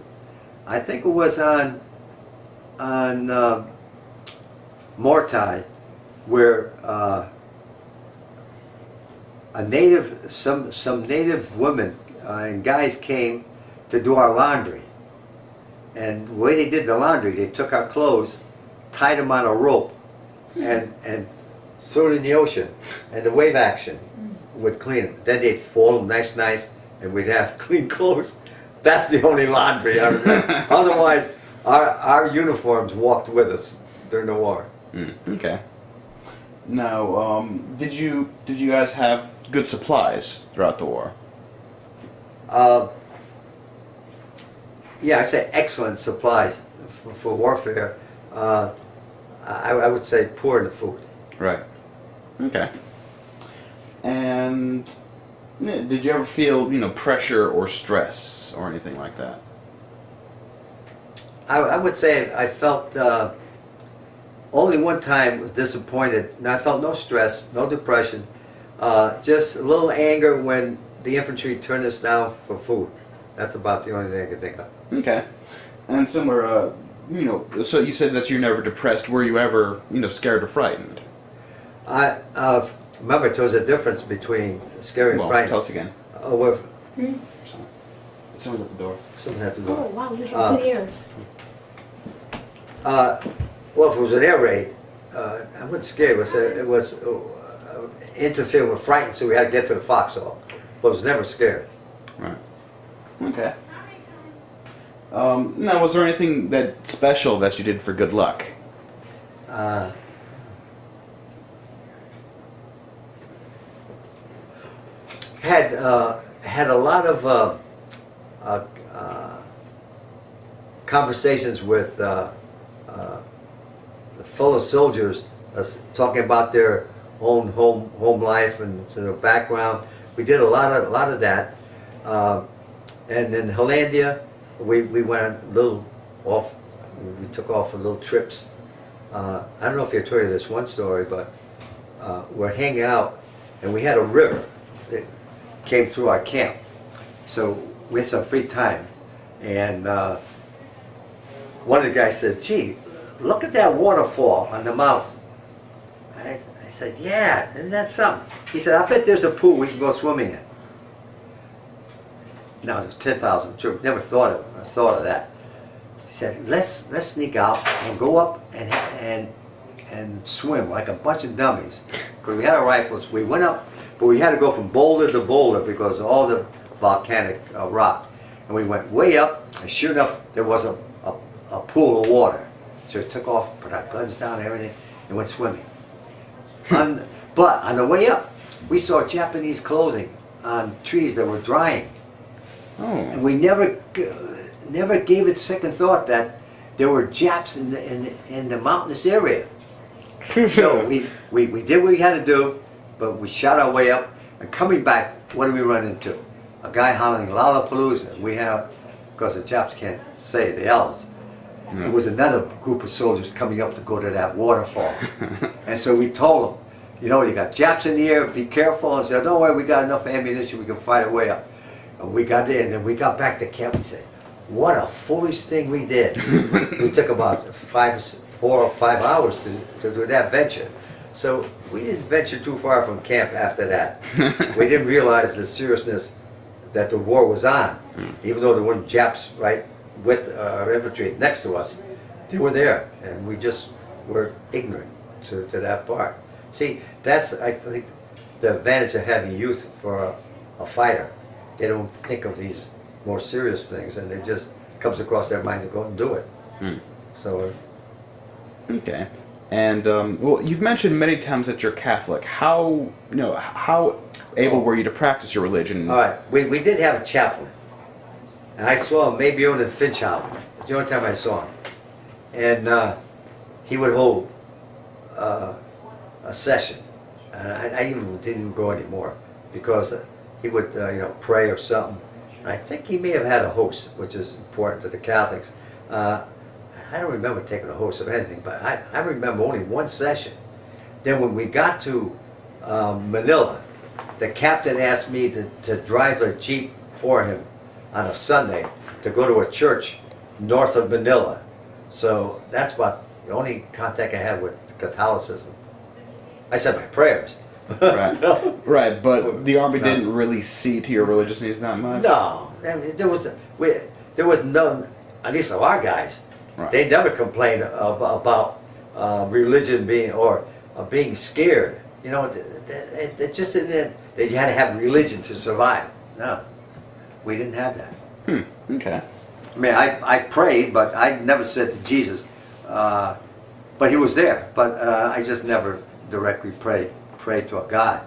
I think it was on Mortai, where some native women and guys came to do our laundry. And the way they did the laundry, they took our clothes, tied them on a rope, and threw it in the ocean, and the wave action would clean them. Then they'd fold them nice, and we'd have clean clothes. That's the only laundry I remember. Otherwise, our uniforms walked with us during the war. Okay. Now, did you guys have good supplies throughout the war? Yeah, I'd say excellent supplies for warfare. I would say poor in the food. Right. Okay. And did you ever feel, pressure or stress or anything like that? I would say I felt only one time was disappointed. And I felt no stress, no depression, just a little anger when the infantry turned us down for food. That's about the only thing I could think of. Okay. And similar, so you said that you're never depressed. Were you ever, scared or frightened? I remember there was a difference between scary and Well, frightened. tell us again. Someone's at the door. Someone had to Oh, go. wow, you have good ears. Well, if it was an air raid, I wasn't scared. It was interfere with frightened, so we had to get to the foxhole. But I was never scared. Right. Okay. Now, was there anything that special that you did for good luck? Had a lot of conversations with fellow soldiers, talking about their own home life and their background. We did a lot of that, and in Hollandia, we went a little off. We took off for little trips. I don't know if I told you this one story, but we're hanging out, and we had a river that came through our camp. So we had some free time, and one of the guys said, "Gee, look at that waterfall on the mountain." I said, "Yeah, isn't that something?" He said, "I bet there's a pool we can go swimming in." Now there's 10,000 troops. Never thought of that. He said, "Let's sneak out and go up and swim like a bunch of dummies." Because we had our rifles. We went up, but we had to go from boulder to boulder because of all the volcanic rock. And we went way up, and sure enough, there was a pool of water. So we took off, put our guns down and everything, and went swimming. But on the way up, we saw Japanese clothing on trees that were drying. Oh. And we never gave it second thought that there were Japs in the mountainous area. So we did what we had to do, but we shot our way up, and coming back, what did we run into? A guy hollering Lollapalooza. We have, because the Japs can't say the L's. It was another group of soldiers coming up to go to that waterfall. And so we told them, you got Japs in the air, be careful. And said, "Don't worry, we got enough ammunition, we can fight our way up." And we got there, and then we got back to camp and said, "What a foolish thing we did." We took about 4 or 5 hours to do that venture. So we didn't venture too far from camp after that. We didn't realize the seriousness that the war was on. Even though there weren't Japs right with our infantry next to us, they were there, and we just were ignorant to that part. See, that's, I think, the advantage of having youth for a fighter. They don't think of these more serious things, and it just comes across their mind to go and do it. So. Okay. And well, you've mentioned many times that you're Catholic. How able were you to practice your religion? All right, we did have a chaplain, and I saw him maybe on the Finchtown. It's the only time I saw him, and he would hold a session, and I even didn't go anymore because he would pray or something. And I think he may have had a host, which is important to the Catholics. I don't remember taking a host of anything, but I remember only one session. Then when we got to Manila, the captain asked me to drive a Jeep for him on a Sunday to go to a church north of Manila. So that's about the only contact I had with Catholicism. I said my prayers. Right, right, but the Army No. didn't really see to your religious needs that much? No, I mean, there was no, at least of our guys, Right. they never complained about religion being, or being scared. It just didn't, that you had to have religion to survive. No, we didn't have that. Okay. I mean, I prayed, but I never said to Jesus. But he was there. But I just never directly prayed to a God.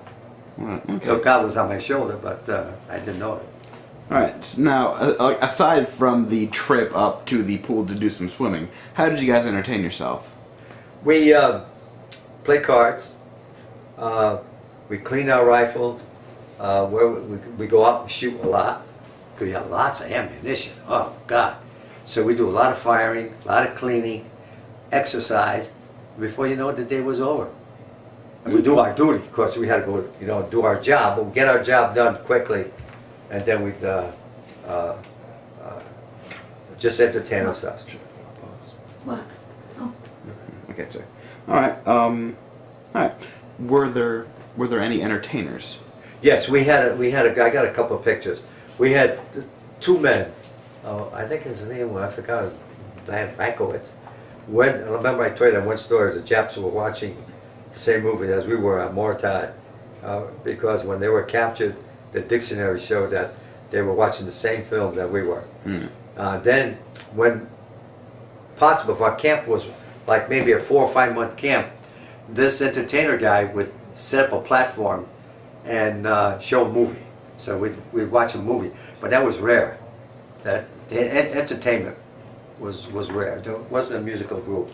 Right, okay. So God was on my shoulder, but I didn't know it. All right. Now, aside from the trip up to the pool to do some swimming, how did you guys entertain yourself? We play cards. We clean our rifles. Where we go out and shoot a lot. We have lots of ammunition. Oh God! So we do a lot of firing, a lot of cleaning, exercise. Before you know it, the day was over. And we do our duty. Of course, we had to go, do our job. But we get our job done quickly, and then we'd just entertain ourselves. What? Oh, Okay, sir. All right. All right. Were there any entertainers? Yes, we had a guy. I got a couple of pictures. We had two men. I think his name, I forgot, Bankowitz. I remember I told you that one story. The Japs were watching the same movie as we were on more time, because when they were captured, the dictionary showed that they were watching the same film that we were. Then, when possible, if our camp was like maybe a 4 or 5 month camp, this entertainer guy would set up a platform and show a movie. So we'd watch a movie, but that was rare. That entertainment was rare. There wasn't a musical group.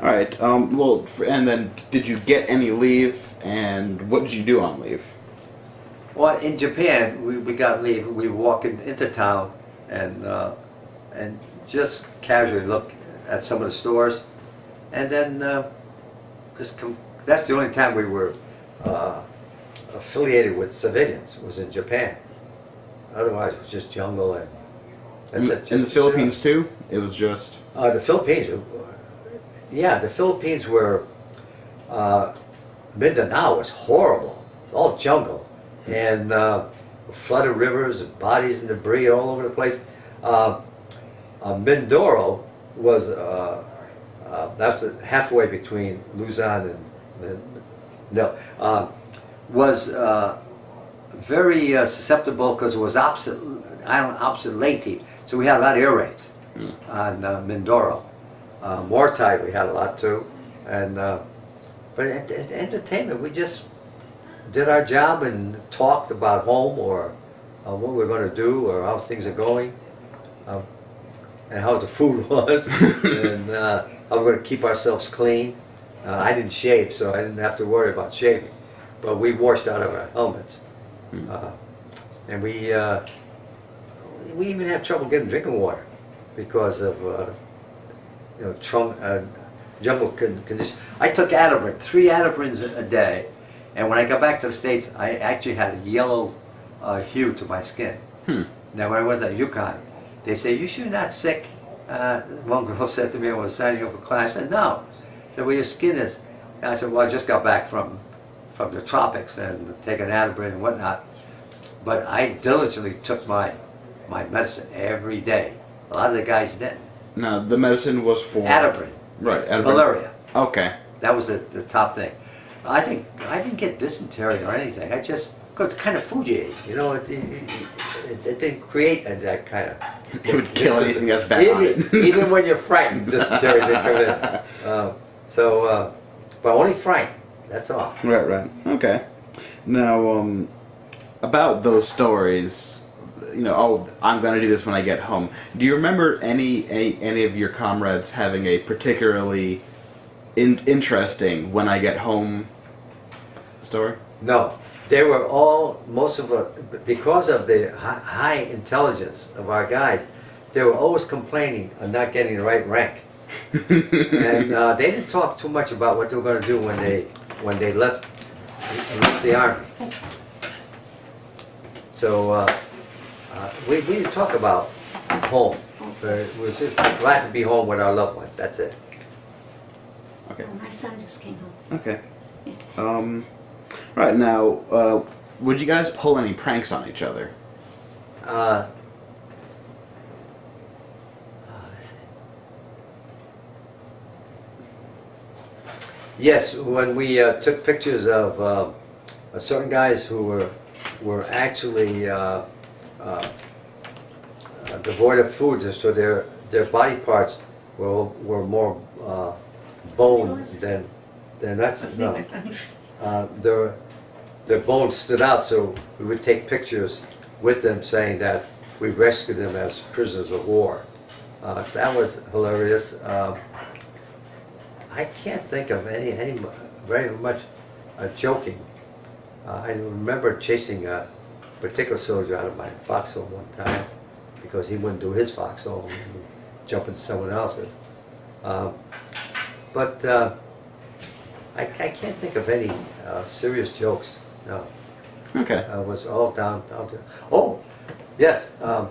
All right. Well, and then did you get any leave? And what did you do on leave? Well, in Japan, we got leave. We walk into town and just casually look at some of the stores, and then that's the only time we were affiliated with civilians, was in Japan. Otherwise, it was just jungle and that's it. In the Just Philippines too? It was just. the Philippines, yeah, the Philippines were. Mindanao was horrible, all jungle, and flooded rivers and bodies and debris all over the place. Mindoro was that's halfway between Luzon and was very susceptible because it was opposite Leyte, so we had a lot of air raids on Mindoro. Mortai we had a lot too, and but at entertainment we just did our job and talked about home or what we're going to do or how things are going, and how the food was, and how we're going to keep ourselves clean. I didn't shave, so I didn't have to worry about shaving, but we washed out of our helmets, and we even had trouble getting drinking water because of jungle conditions. I took Atipryn, 3 Atiprins a day, and when I got back to the States, I actually had a yellow hue to my skin. Now when I went to Yukon, they say, "You sure you're not sick?" One girl said to me, I was signing up for class, I said, "No." They said, "Well, your skin is." And I said, "Well, I just got back from the tropics and taking Atipryn and whatnot." But I diligently took my medicine every day. A lot of the guys didn't. Now the medicine was for Atipryn. Right. Atipryn. Malaria. Okay. That was the top thing. I think I didn't get dysentery or anything. I just got the kind of food you ate. It didn't create that kind of. It would kill anything that's bad on it. Even when you're frightened, dysentery didn't come in. But only frightened. That's all. Right. Okay. Now, about those stories, oh, I'm gonna do this when I get home. Do you remember any of your comrades having a particularly interesting "when I get home" story? No, they were all because of the high intelligence of our guys. They were always complaining of not getting the right rank, and they didn't talk too much about what they were going to do when they left the army. So we didn't talk about home. We were just glad to be home with our loved ones. That's it. Okay. well, my son just came home. Okay. Right now, would you guys pull any pranks on each other? Let's see. Yes, when we took pictures of certain guys who were actually devoid of foods, and so their body parts were more bone than that's no. Their bones stood out, so we would take pictures with them saying that we rescued them as prisoners of war. That was hilarious. I can't think of any very much joking. I remember chasing a particular soldier out of my foxhole one time because he wouldn't do his foxhole, he would jump into someone else's. But I can't think of any serious jokes. No. Okay. It was all down to. Oh, yes. On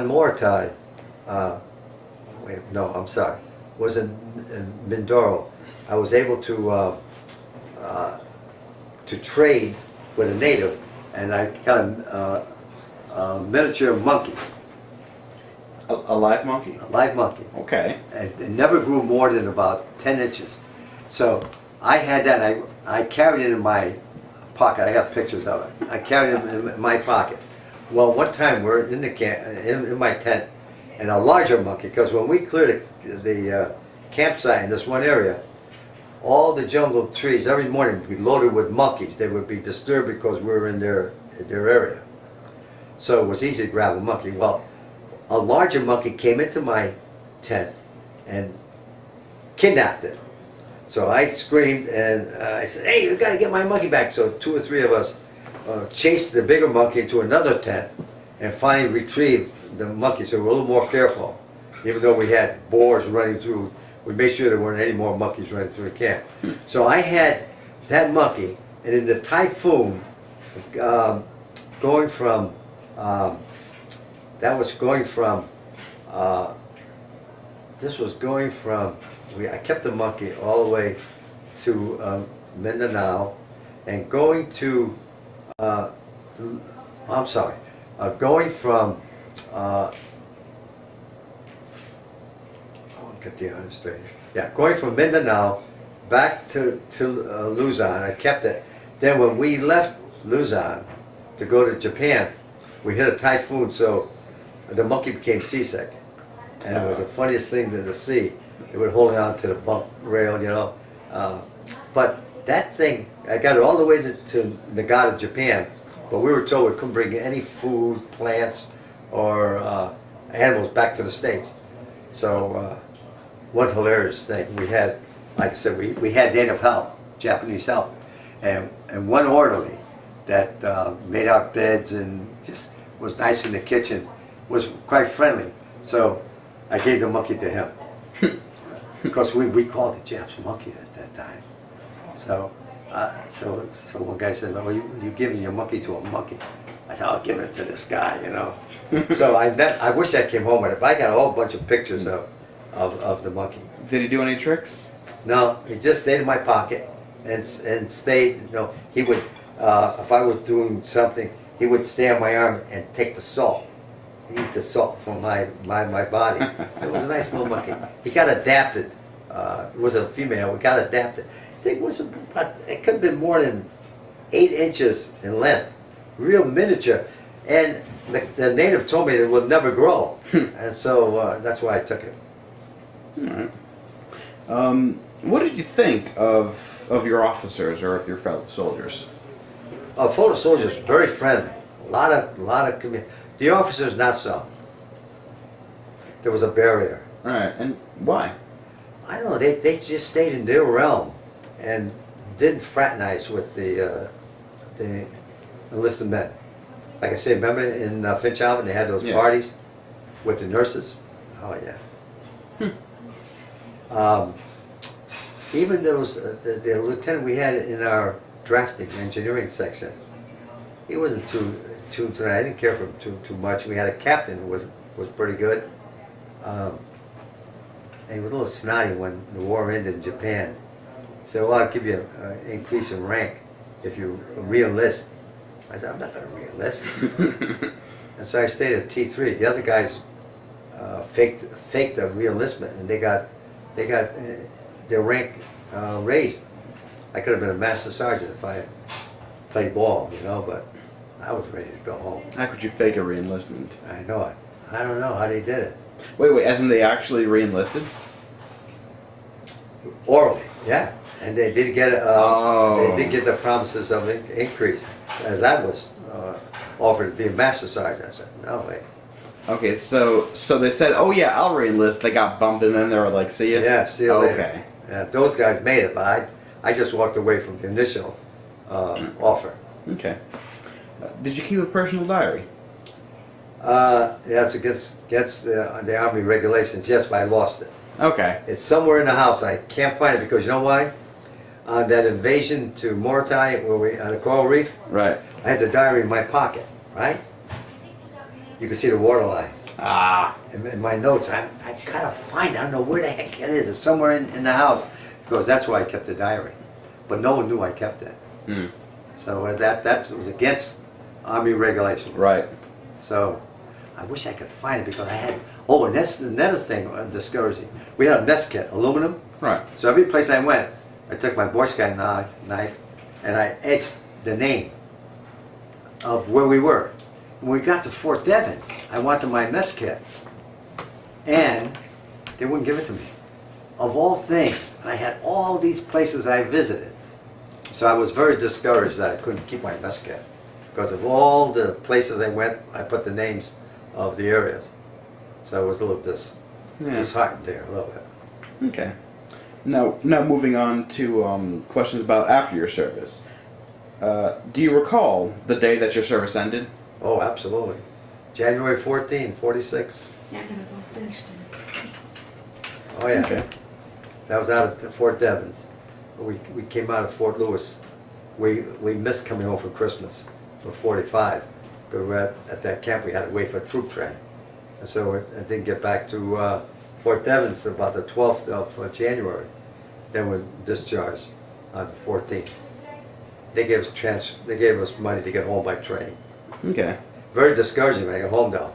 Mordecai, wait, no, I'm sorry. Was in Mindoro. I was able to trade with a native, and I got a miniature monkey, A live monkey. a live monkey. Okay. And it never grew more than about 10 inches. So I had that, and I carried it in my pocket. I got pictures of it. I carried it in my pocket. Well, one time we're in the in my tent, and a larger monkey, because when we cleared the campsite in this one area, all the jungle trees every morning would be loaded with monkeys. They would be disturbed because we were in their area. So it was easy to grab a monkey. Well, a larger monkey came into my tent and kidnapped it. So I screamed and I said, "Hey, you got to get my monkey back!" So 2 or 3 of us chased the bigger monkey into another tent and finally retrieved the monkey. So we were a little more careful. Even though we had boars running through, we made sure there weren't any more monkeys running through the camp. So I had that monkey, and in the typhoon, going from, this was going from, I kept the monkey all the way to Mindanao, and going to, I'm sorry, going from, get the honor straight. Yeah, going from Mindanao back to Luzon, I kept it. Then when we left Luzon to go to Japan, we hit a typhoon, so the monkey became seasick. And it was the funniest thing to see. It would hold on to the bunk rail, you know. But that thing, I got it all the way to Nagata, Japan, but we were told we couldn't bring any food, plants, or animals back to the States. So one hilarious thing, we had, like I said, we had native help, Japanese help, and one orderly that made our beds and just was nice in the kitchen, was quite friendly. So I gave the monkey to him. Because we called the Japs monkey at that time. So so one guy said, "Oh, you giving your monkey to a monkey?" I said, "I'll give it to this guy," you know. So I wish I came home with it, but I got a whole bunch of pictures of the monkey. Did he do any tricks? No, he just stayed in my pocket and stayed. You know, he would if I was doing something, he would stay on my arm and take the salt. Eat the salt from my body. It was a nice little monkey. He got adapted. It was a female. We got adapted. I think it could have been more than 8 inches in length. Real miniature. And the native told me it would never grow. And so that's why I took it. All right. What did you think of your officers or of your fellow soldiers? Fellow soldiers, very friendly. A lot of community. The officers, not so. There was a barrier. All right, and why? I don't know. They just stayed in their realm and didn't fraternize with the enlisted men. Like I said, remember in Finchhaven they had those Yes. parties with the nurses? Oh yeah. Even those the lieutenant we had in our drafting engineering section, he wasn't too I didn't care for him too much. We had a captain who was pretty good. And he was a little snotty when the war ended in Japan. He said, "Well, I'll give you an increase in rank if you re-enlist." I said, "I'm not going to re-enlist." And so I stayed at T3. The other guys faked a re-enlistment, and they got their rank raised. I could have been a master sergeant if I play ball, you know, but I was ready to go home. How could you fake a reenlistment? I know it. I don't know how they did it. Wait, as in they actually reenlisted? Orally, yeah. And they did get Oh. they did get the promises of increase, as I was offered to be a master sergeant. I said, no way. Okay, so they said, oh yeah, I'll reenlist. They got bumped, and then they were like, see ya? Yeah, see you later. Okay. Yeah, those guys made it, but I just walked away from the initial offer. Okay. Did you keep a personal diary? Yeah, it's against the Army regulations. Yes, but I lost it. Okay. It's somewhere in the house. I can't find it because you know why? On that invasion to Mauritania, where we on the coral reef, Right. I had the diary in my pocket. Right? You can see the waterline. Ah. In my notes, I gotta find it. I don't know where the heck it is. It's somewhere in the house because that's why I kept the diary. But no one knew I kept it. Hmm. So that was against Army regulations. Right. So I wish I could find it because I had. Oh, and that's another thing discouraging. We had a mess kit, aluminum. Right. So every place I went, I took my Boy Scout knife and I etched the name of where we were. When we got to Fort Devens, I wanted my mess kit, and they wouldn't give it to me. Of all things, I had all these places I visited. So I was very discouraged that I couldn't keep my mess kit. Because of all the places I went, I put the names of the areas. So I was a little disheartened there a little bit. Okay. Now moving on to questions about after your service. Do you recall the day that your service ended? Oh, absolutely. January 14, 46. Yeah, I'm gonna go finish them. Oh yeah. Okay. That was out at Fort Devens. We came out of Fort Lewis. We missed coming home for Christmas for 45. Because we're at that camp, we had to wait for a troop train. And so I didn't get back to Fort Devens about the 12th of January. Then we discharged on the 14th. They gave us money to get home by train. Okay. Very discouraging when I got home though.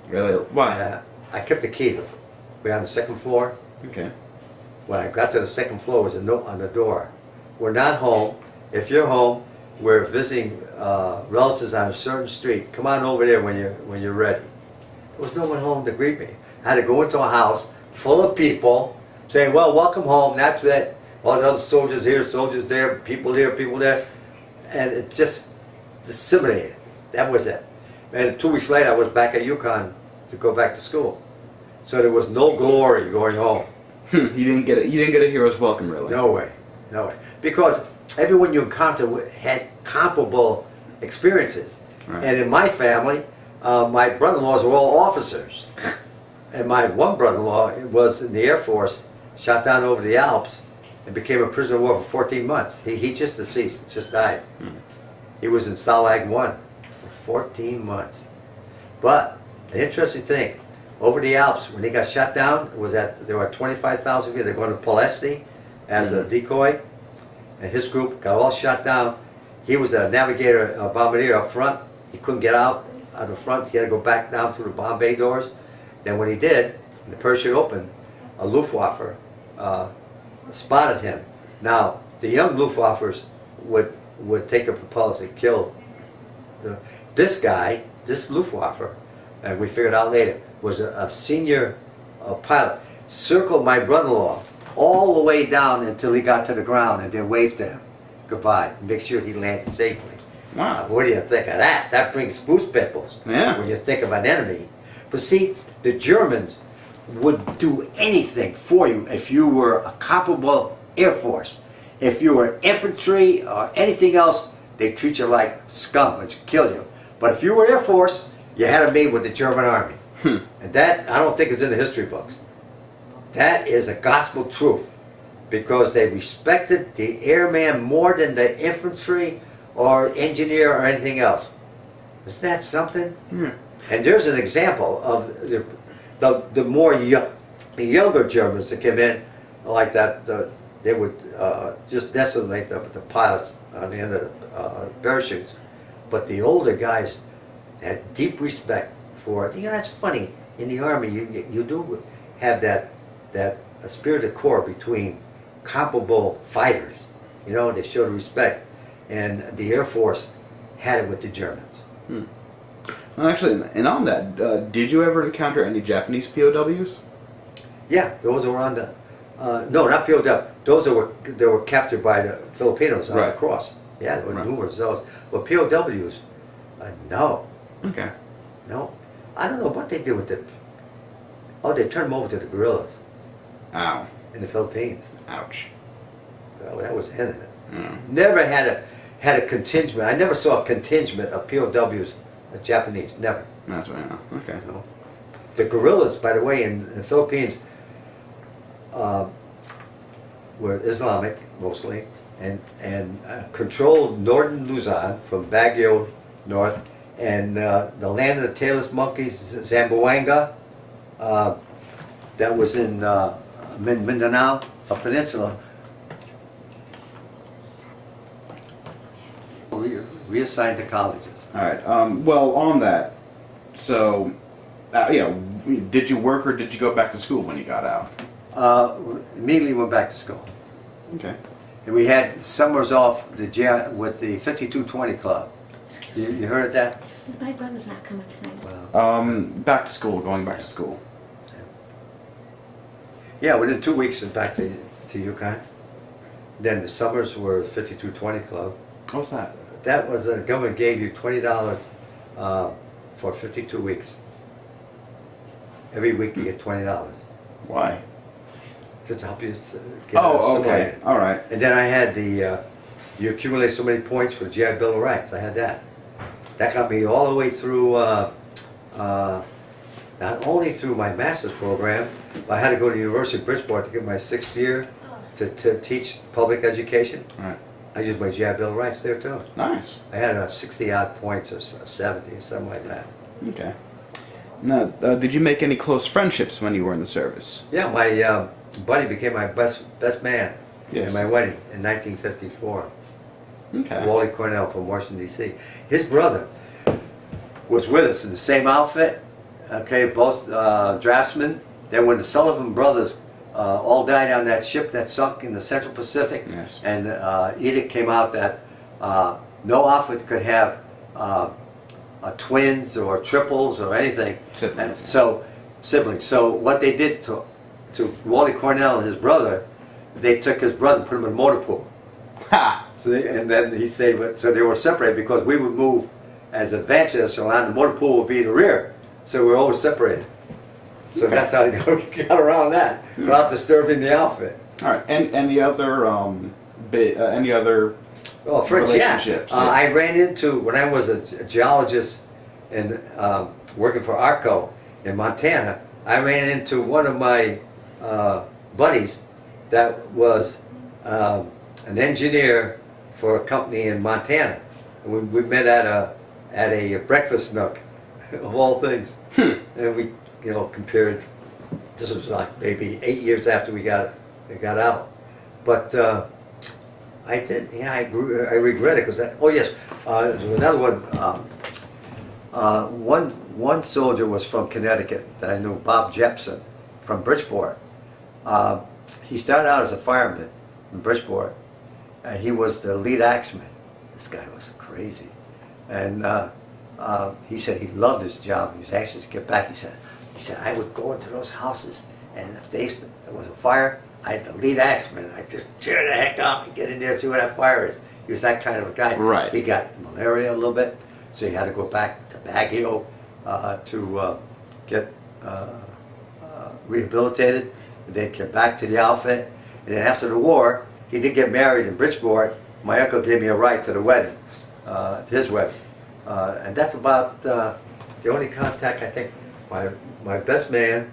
Really? Why? I kept the key. We're on the second floor. Okay. When I got to the second floor, was a note on the door. We're not home. If you're home, we're visiting relatives on a certain street. Come on over there when you're ready. There was no one home to greet me. I had to go into a house full of people saying, well, welcome home, that's it. All the other soldiers here, soldiers there, people here, people there. And it just disseminated. That was it. And 2 weeks later, I was back at Yukon to go back to school. So there was no glory going home. You didn't get it. You didn't get a hero's welcome, really. No way, no way. Because everyone you encountered had comparable experiences. Right. And in my family, my brother-in-laws were all officers. And my one brother-in-law was in the Air Force, shot down over the Alps, and became a prisoner of war for 14 months. He just deceased, just died. He was in Stalag 1 for 14 months. But the interesting thing, over the Alps, when he got shot down, there were 25,000 feet. They were going to Polesti as a decoy, and his group got all shot down. He was a navigator, a bombardier up front. He couldn't get out of the front. He had to go back down through the bomb bay doors. Then when he did, and the parachute opened, a Luftwaffe spotted him. Now, the young Luftwaffers would take the propellers and kill this guy, this Luftwaffe, and we figured out later, was a senior pilot, circled my brother-in-law all the way down until he got to the ground and then waved to him goodbye, make sure he landed safely. Wow. What do you think of that? That brings goose pimples Yeah. when you think of an enemy. But see, the Germans would do anything for you if you were a comparable Air Force. If you were infantry or anything else, they treat you like scum, which kill you. But if you were Air Force, you had it made with the German Army. And that, I don't think is in the history books. That is a gospel truth. Because they respected the airman more than the infantry or engineer or anything else. Isn't that something? And there's an example of the more the younger Germans that came in like that. They would just decimate the pilots on the end of the parachutes. But the older guys had deep respect for it. You know, that's funny. In the Army, you do have that spirit of corps between comparable fighters. You know, they showed respect. and the Air Force had it with the Germans. Well, actually, and on that, did you ever encounter any Japanese POWs? Yeah, those were on the, no, not POW, those that were captured by the Filipinos on the Right. cross. Yeah, there were Right. numerous of those. But POWs, no, Okay. no. I don't know what they did with the, oh, they turned them over to the guerrillas Ow. in the Philippines. Ouch. Well, that was the end of it. Mm. Never had a contingent. I never saw a contingent of POWs, Japanese. Never. That's right. Okay. No. The guerrillas, by the way, in the Philippines, were Islamic mostly, and controlled northern Luzon from Baguio north, and the land of the tailless monkeys, Zamboanga, that was in Mindanao, a peninsula. Reassigned to colleges. All right. Well, on that, so, did you work or did you go back to school when you got out? Immediately went back to school. Okay. And we had summers off with the 5220 Club. Excuse me. You heard of that? My brother's not coming tonight. Back to school, going back to school. Yeah, within 2 weeks was back to Yukon. Then the summers were 5220 Club. What's that? That was, the government gave you $20 for 52 weeks. Every week you get $20. Why? Just to help you get Oh, okay. assimilated. All right. And then I had the, you accumulate so many points for GI Bill of Rights. I had that. That got me all the way through, not only through my master's program, but I had to go to the University of Bridgeport to get my 6th year to teach public education. Right. I used my GI Bill of Rights there too. Nice. I had 60 odd points or 70 or something like that. Okay. Now, did you make any close friendships when you were in the service? Yeah, my buddy became my best man Yes. at my wedding in 1954. Okay. Wally Cornell from Washington, D.C. His brother was with us in the same outfit, okay, both draftsmen. Then when the Sullivan brothers all died on that ship that sunk in the Central Pacific, Yes. and edict came out that no outfit could have twins or triples or anything. Siblings. And so, siblings. So what they did to Wally Cornell and his brother, they took his brother and put him in a motor pool. Ha! So and then he said, so they were separated because we would move as evangelists around, the motor pool would be the rear. So we were always separated. So Okay. that's how they got around that, without disturbing the outfit. All right. And any other Well, Fritz, yeah. relationships? I ran into, when I was a geologist and working for ARCO in Montana, I ran into one of my buddies that was an engineer for a company in Montana. And we met at a breakfast nook, of all things. And we, compared. This was like maybe 8 years after we got out. But I did, yeah, I regret it because, oh yes, there was another one. One soldier was from Connecticut that I knew, Bob Jepson from Bridgeport. He started out as a fireman in Bridgeport, and he was the lead axeman. This guy was crazy, and he said he loved his job. He was anxious to get back. He said I would go into those houses, and if there was a fire, I had the lead axeman. I'd just tear the heck up and get in there and see where that fire is. He was that kind of a guy. Right. He got malaria a little bit, so he had to go back to Baguio to get rehabilitated. And then came back to the outfit. And then after the war, he did get married in Bridgeport. My uncle gave me a ride to the wedding, to his wedding. And that's about the only contact, I think, my best man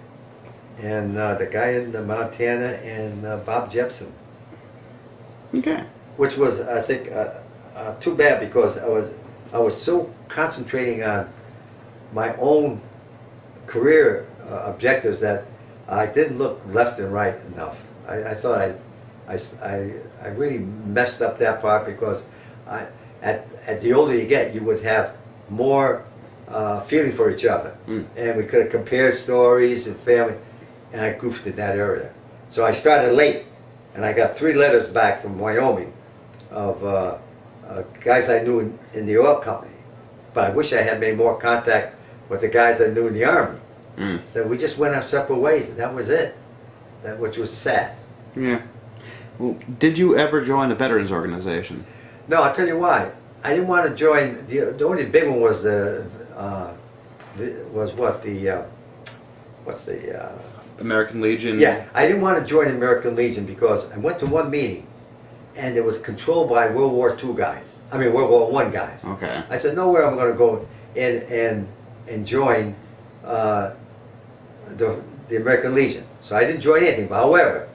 and the guy in Montana and Bob Jepson. Okay. Which was, I think, too bad because I was so concentrating on my own career objectives that I didn't look left and right enough. I thought I really messed up that part because at the older you get, you would have more feeling for each other, and we could have compared stories and family, and I goofed in that area. So I started late, and I got 3 letters back from Wyoming of guys I knew in the oil company. But I wish I had made more contact with the guys I knew in the Army. So we just went our separate ways, and that was it. Which was sad. Yeah. Well, did you ever join a veterans organization? No, I'll tell you why. I didn't want to join. The only big one was what's the American Legion? Yeah, I didn't want to join the American Legion because I went to one meeting, and it was controlled by World War II guys. I mean World War I guys. Okay. I said, nowhere I'm going to go in and join the American Legion. So I didn't join anything. But however,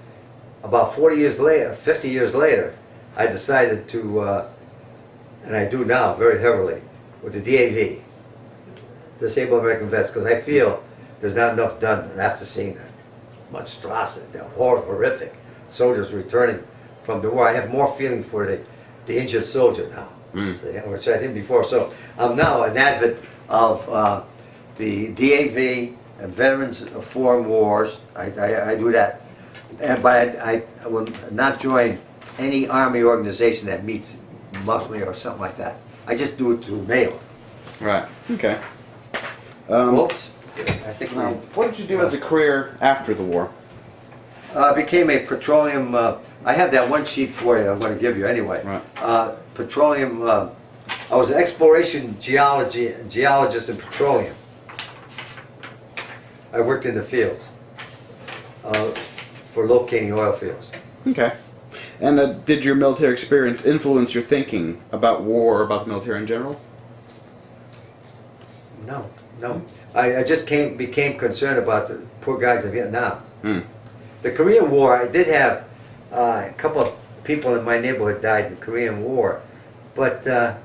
about 40 years later, 50 years later, I decided to, and I do now very heavily, with the DAV, Disabled American Vets, because I feel there's not enough done after seeing that monstrosity, the horrific soldiers returning from the war. I have more feeling for the injured soldier now, which I didn't before. So I'm now an advocate of the DAV and Veterans of Foreign Wars. I do that, but I will not join any Army organization that meets monthly or something like that. I just do it through mail. Right. Okay. Whoops. I think What did you do as a career after the war? I became a petroleum. I have that one sheet for you. I'm going to give you anyway. Right. Petroleum. I was an exploration geologist in petroleum. I worked in the fields for locating oil fields. Okay. And did your military experience influence your thinking about war or about the military in general? No. I just became concerned about the poor guys in Vietnam. The Korean War, I did have a couple of people in my neighborhood died in the Korean War, but I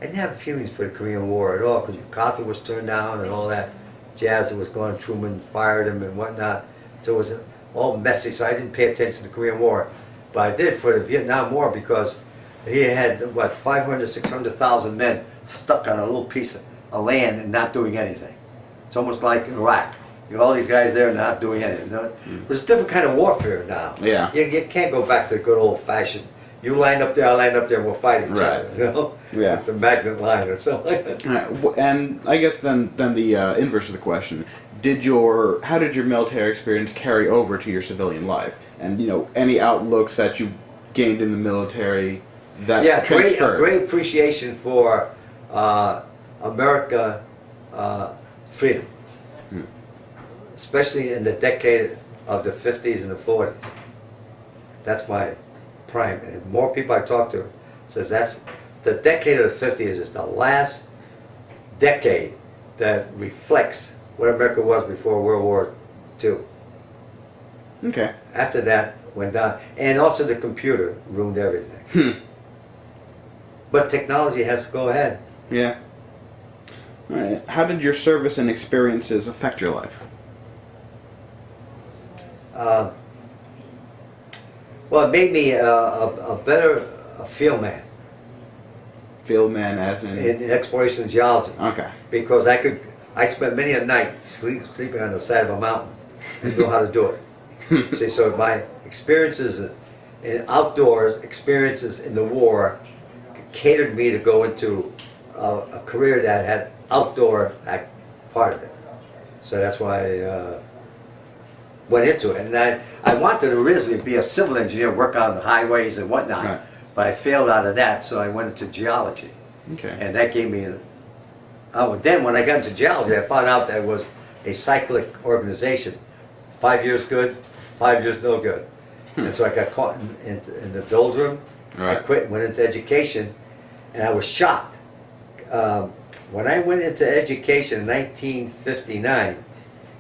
didn't have feelings for the Korean War at all because MacArthur was turned down and all that jazz that was going on. Truman fired him and whatnot, so it was all messy, so I didn't pay attention to the Korean War. But I did for the Vietnam War because he had, 500,000, 600,000 men stuck on a little piece of land and not doing anything. It's almost like Iraq. You know, all these guys there not doing anything. There's a different kind of warfare now. Yeah. You can't go back to the good old fashioned, you land up there, I land up there, and we'll fight each other. You know? Yeah. The magnet line or something like that. Right. And I guess then the inverse of the question: how did your military experience carry over to your civilian life? And any outlooks that you gained in the military that transferred? Great appreciation for America freedom, especially in the decade of the 50s and the 40s. That's my prime. And more people I talk to says that's the decade of the 50s is the last decade that reflects what America was before World War II. Okay. After that went down, and also the computer ruined everything. But technology has to go ahead. Yeah. All right. How did your service and experiences affect your life? Well, it made me a better field man Field man, as in exploration and geology. Okay. Because I spent many a night sleeping on the side of a mountain and know how to do it. See, so my experiences in outdoors, experiences in the war, catered me to go into a career that had outdoor part of it. So that's why I went into it. And I wanted to originally be a civil engineer, work on the highways and whatnot. Right. But I failed out of that, so I went into geology. Okay. And that gave me then when I got into geology, I found out that it was a cyclic organization. 5 years good, 5 years no good. And so I got caught in the doldrum. Right. I quit, went into education, and I was shocked. When I went into education in 1959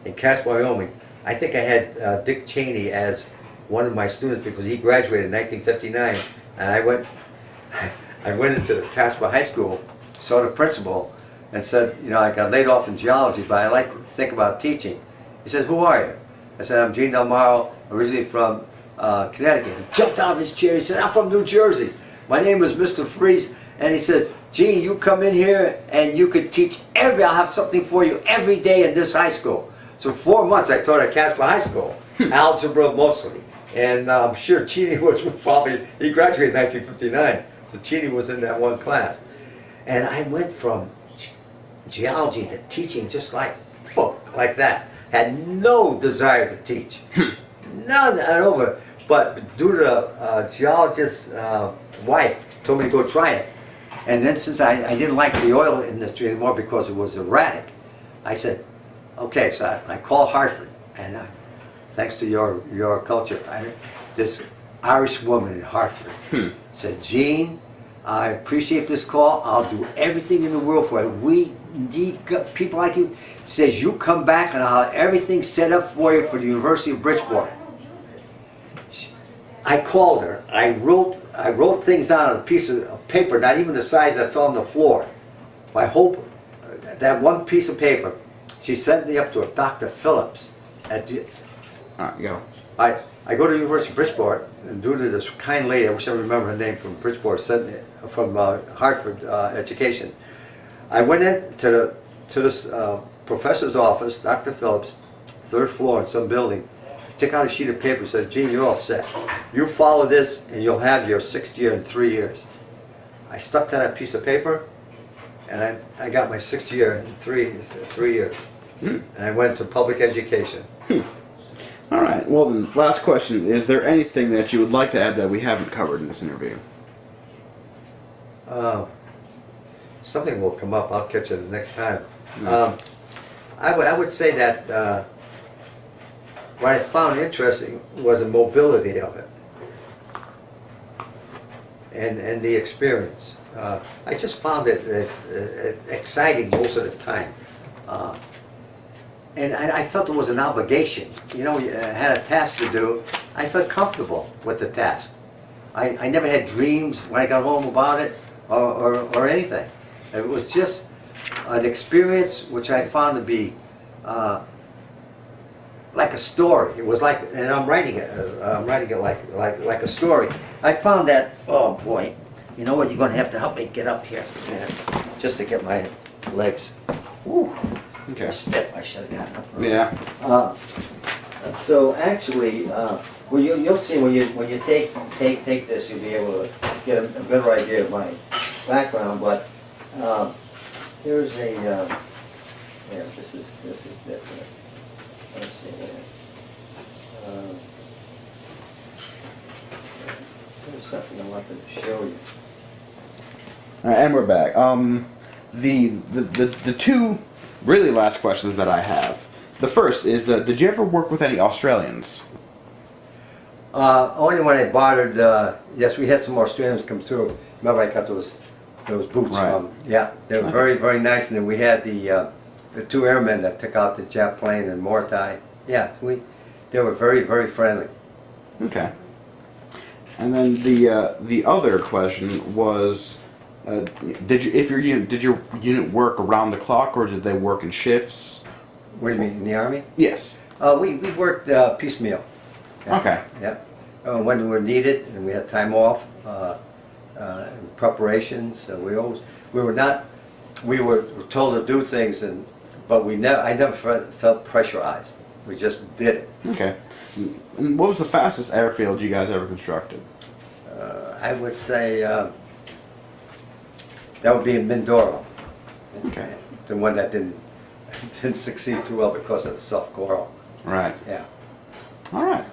in Cass, Wyoming, I think I had Dick Cheney as one of my students because he graduated in 1959, and I went into Casper High School, saw the principal, and said, I got laid off in geology, but I like to think about teaching. He said, who are you? I said, I'm Gene Del Mauro, originally from Connecticut. He jumped out of his chair. He said, I'm from New Jersey. My name is Mr. Freeze. And he says, Gene, you come in here and you could teach I'll have something for you every day in this high school. So 4 months I taught at Casper High School, algebra mostly. And I'm sure Cheney was probably, he graduated in 1959. So Chidi was in that one class. And I went from geology to teaching just like that. Had no desire to teach. None at all. But due to a geologist's wife told me to go try it. And then since I didn't like the oil industry anymore because it was erratic, I said, okay, so I called Hartford. And thanks to your culture, this Irish woman in Hartford said, Gene, I appreciate this call. I'll do everything in the world for it. We need people like you. Says you come back and I'll have everything set up for you for the University of Bridgeport. I called her. I wrote things down on a piece of paper, not even the size that fell on the floor. I hope that one piece of paper. She sent me up to a Dr. Phillips. All right, go. I go to the University of Bridgeport, and due to this kind lady, I wish I remember her name, from Bridgeport, from Hartford Education. I went in to this professor's office, Dr. Phillips, 3rd floor in some building. He took out a sheet of paper and said, Gene, you're all set. You follow this and you'll have your 6th year in 3 years. I stuck to that piece of paper and I got my 6th year in 3 years. And I went to public education. All right, well then, last question. Is there anything that you would like to add that we haven't covered in this interview? Something will come up. I'll catch it the next time. I would say that what I found interesting was the mobility of it and the experience. I just found it exciting most of the time. And I felt it was an obligation. You know, I had a task to do. I felt comfortable with the task. I never had dreams when I got home about it or anything. It was just an experience which I found to be like a story. It was like, and I'm writing it like a story. I found that, oh boy, you know what, you're going to have to help me get up here, just to get my legs. Woo. Okay. Step, I should have gotten up. Yeah. So actually, well, you'll see when you take this, you'll be able to get a better idea of my background. But here's a yeah. This is different. Let's see here. There's something I wanted to show you. All right, and we're back. The two really last questions that I have. The first is, did you ever work with any Australians? Only when I bartered. Yes, we had some Australians come through. Remember, I got those boots. Right. Yeah, they were very, very nice. And then we had the 2 airmen that took out the Jap plane in Mortai. Yeah, they were very, very friendly. Okay. And then the other question was, did your unit work around the clock, or did they work in shifts? What do you mean, in the Army? Yes. We worked piecemeal. Yeah. Okay. Yeah. When we were needed and we had time off, preparations. We were told to do things, but I never felt pressurized. We just did it. Okay. And what was the fastest airfield you guys ever constructed? I would say that would be in Mindoro. Okay. The one that didn't succeed too well because of the soft coral. Right. Yeah. All right.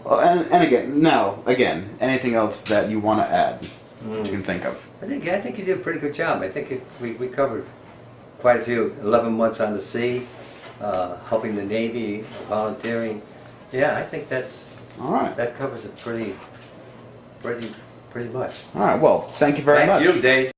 Well, and again, anything else that you want to add, that you can think of? I think you did a pretty good job. I think we covered quite a few. 11 months on the sea, helping the Navy, volunteering. Yeah, I think all right. That covers it pretty much. All right. Well, thank you very much. Thank you, Dave.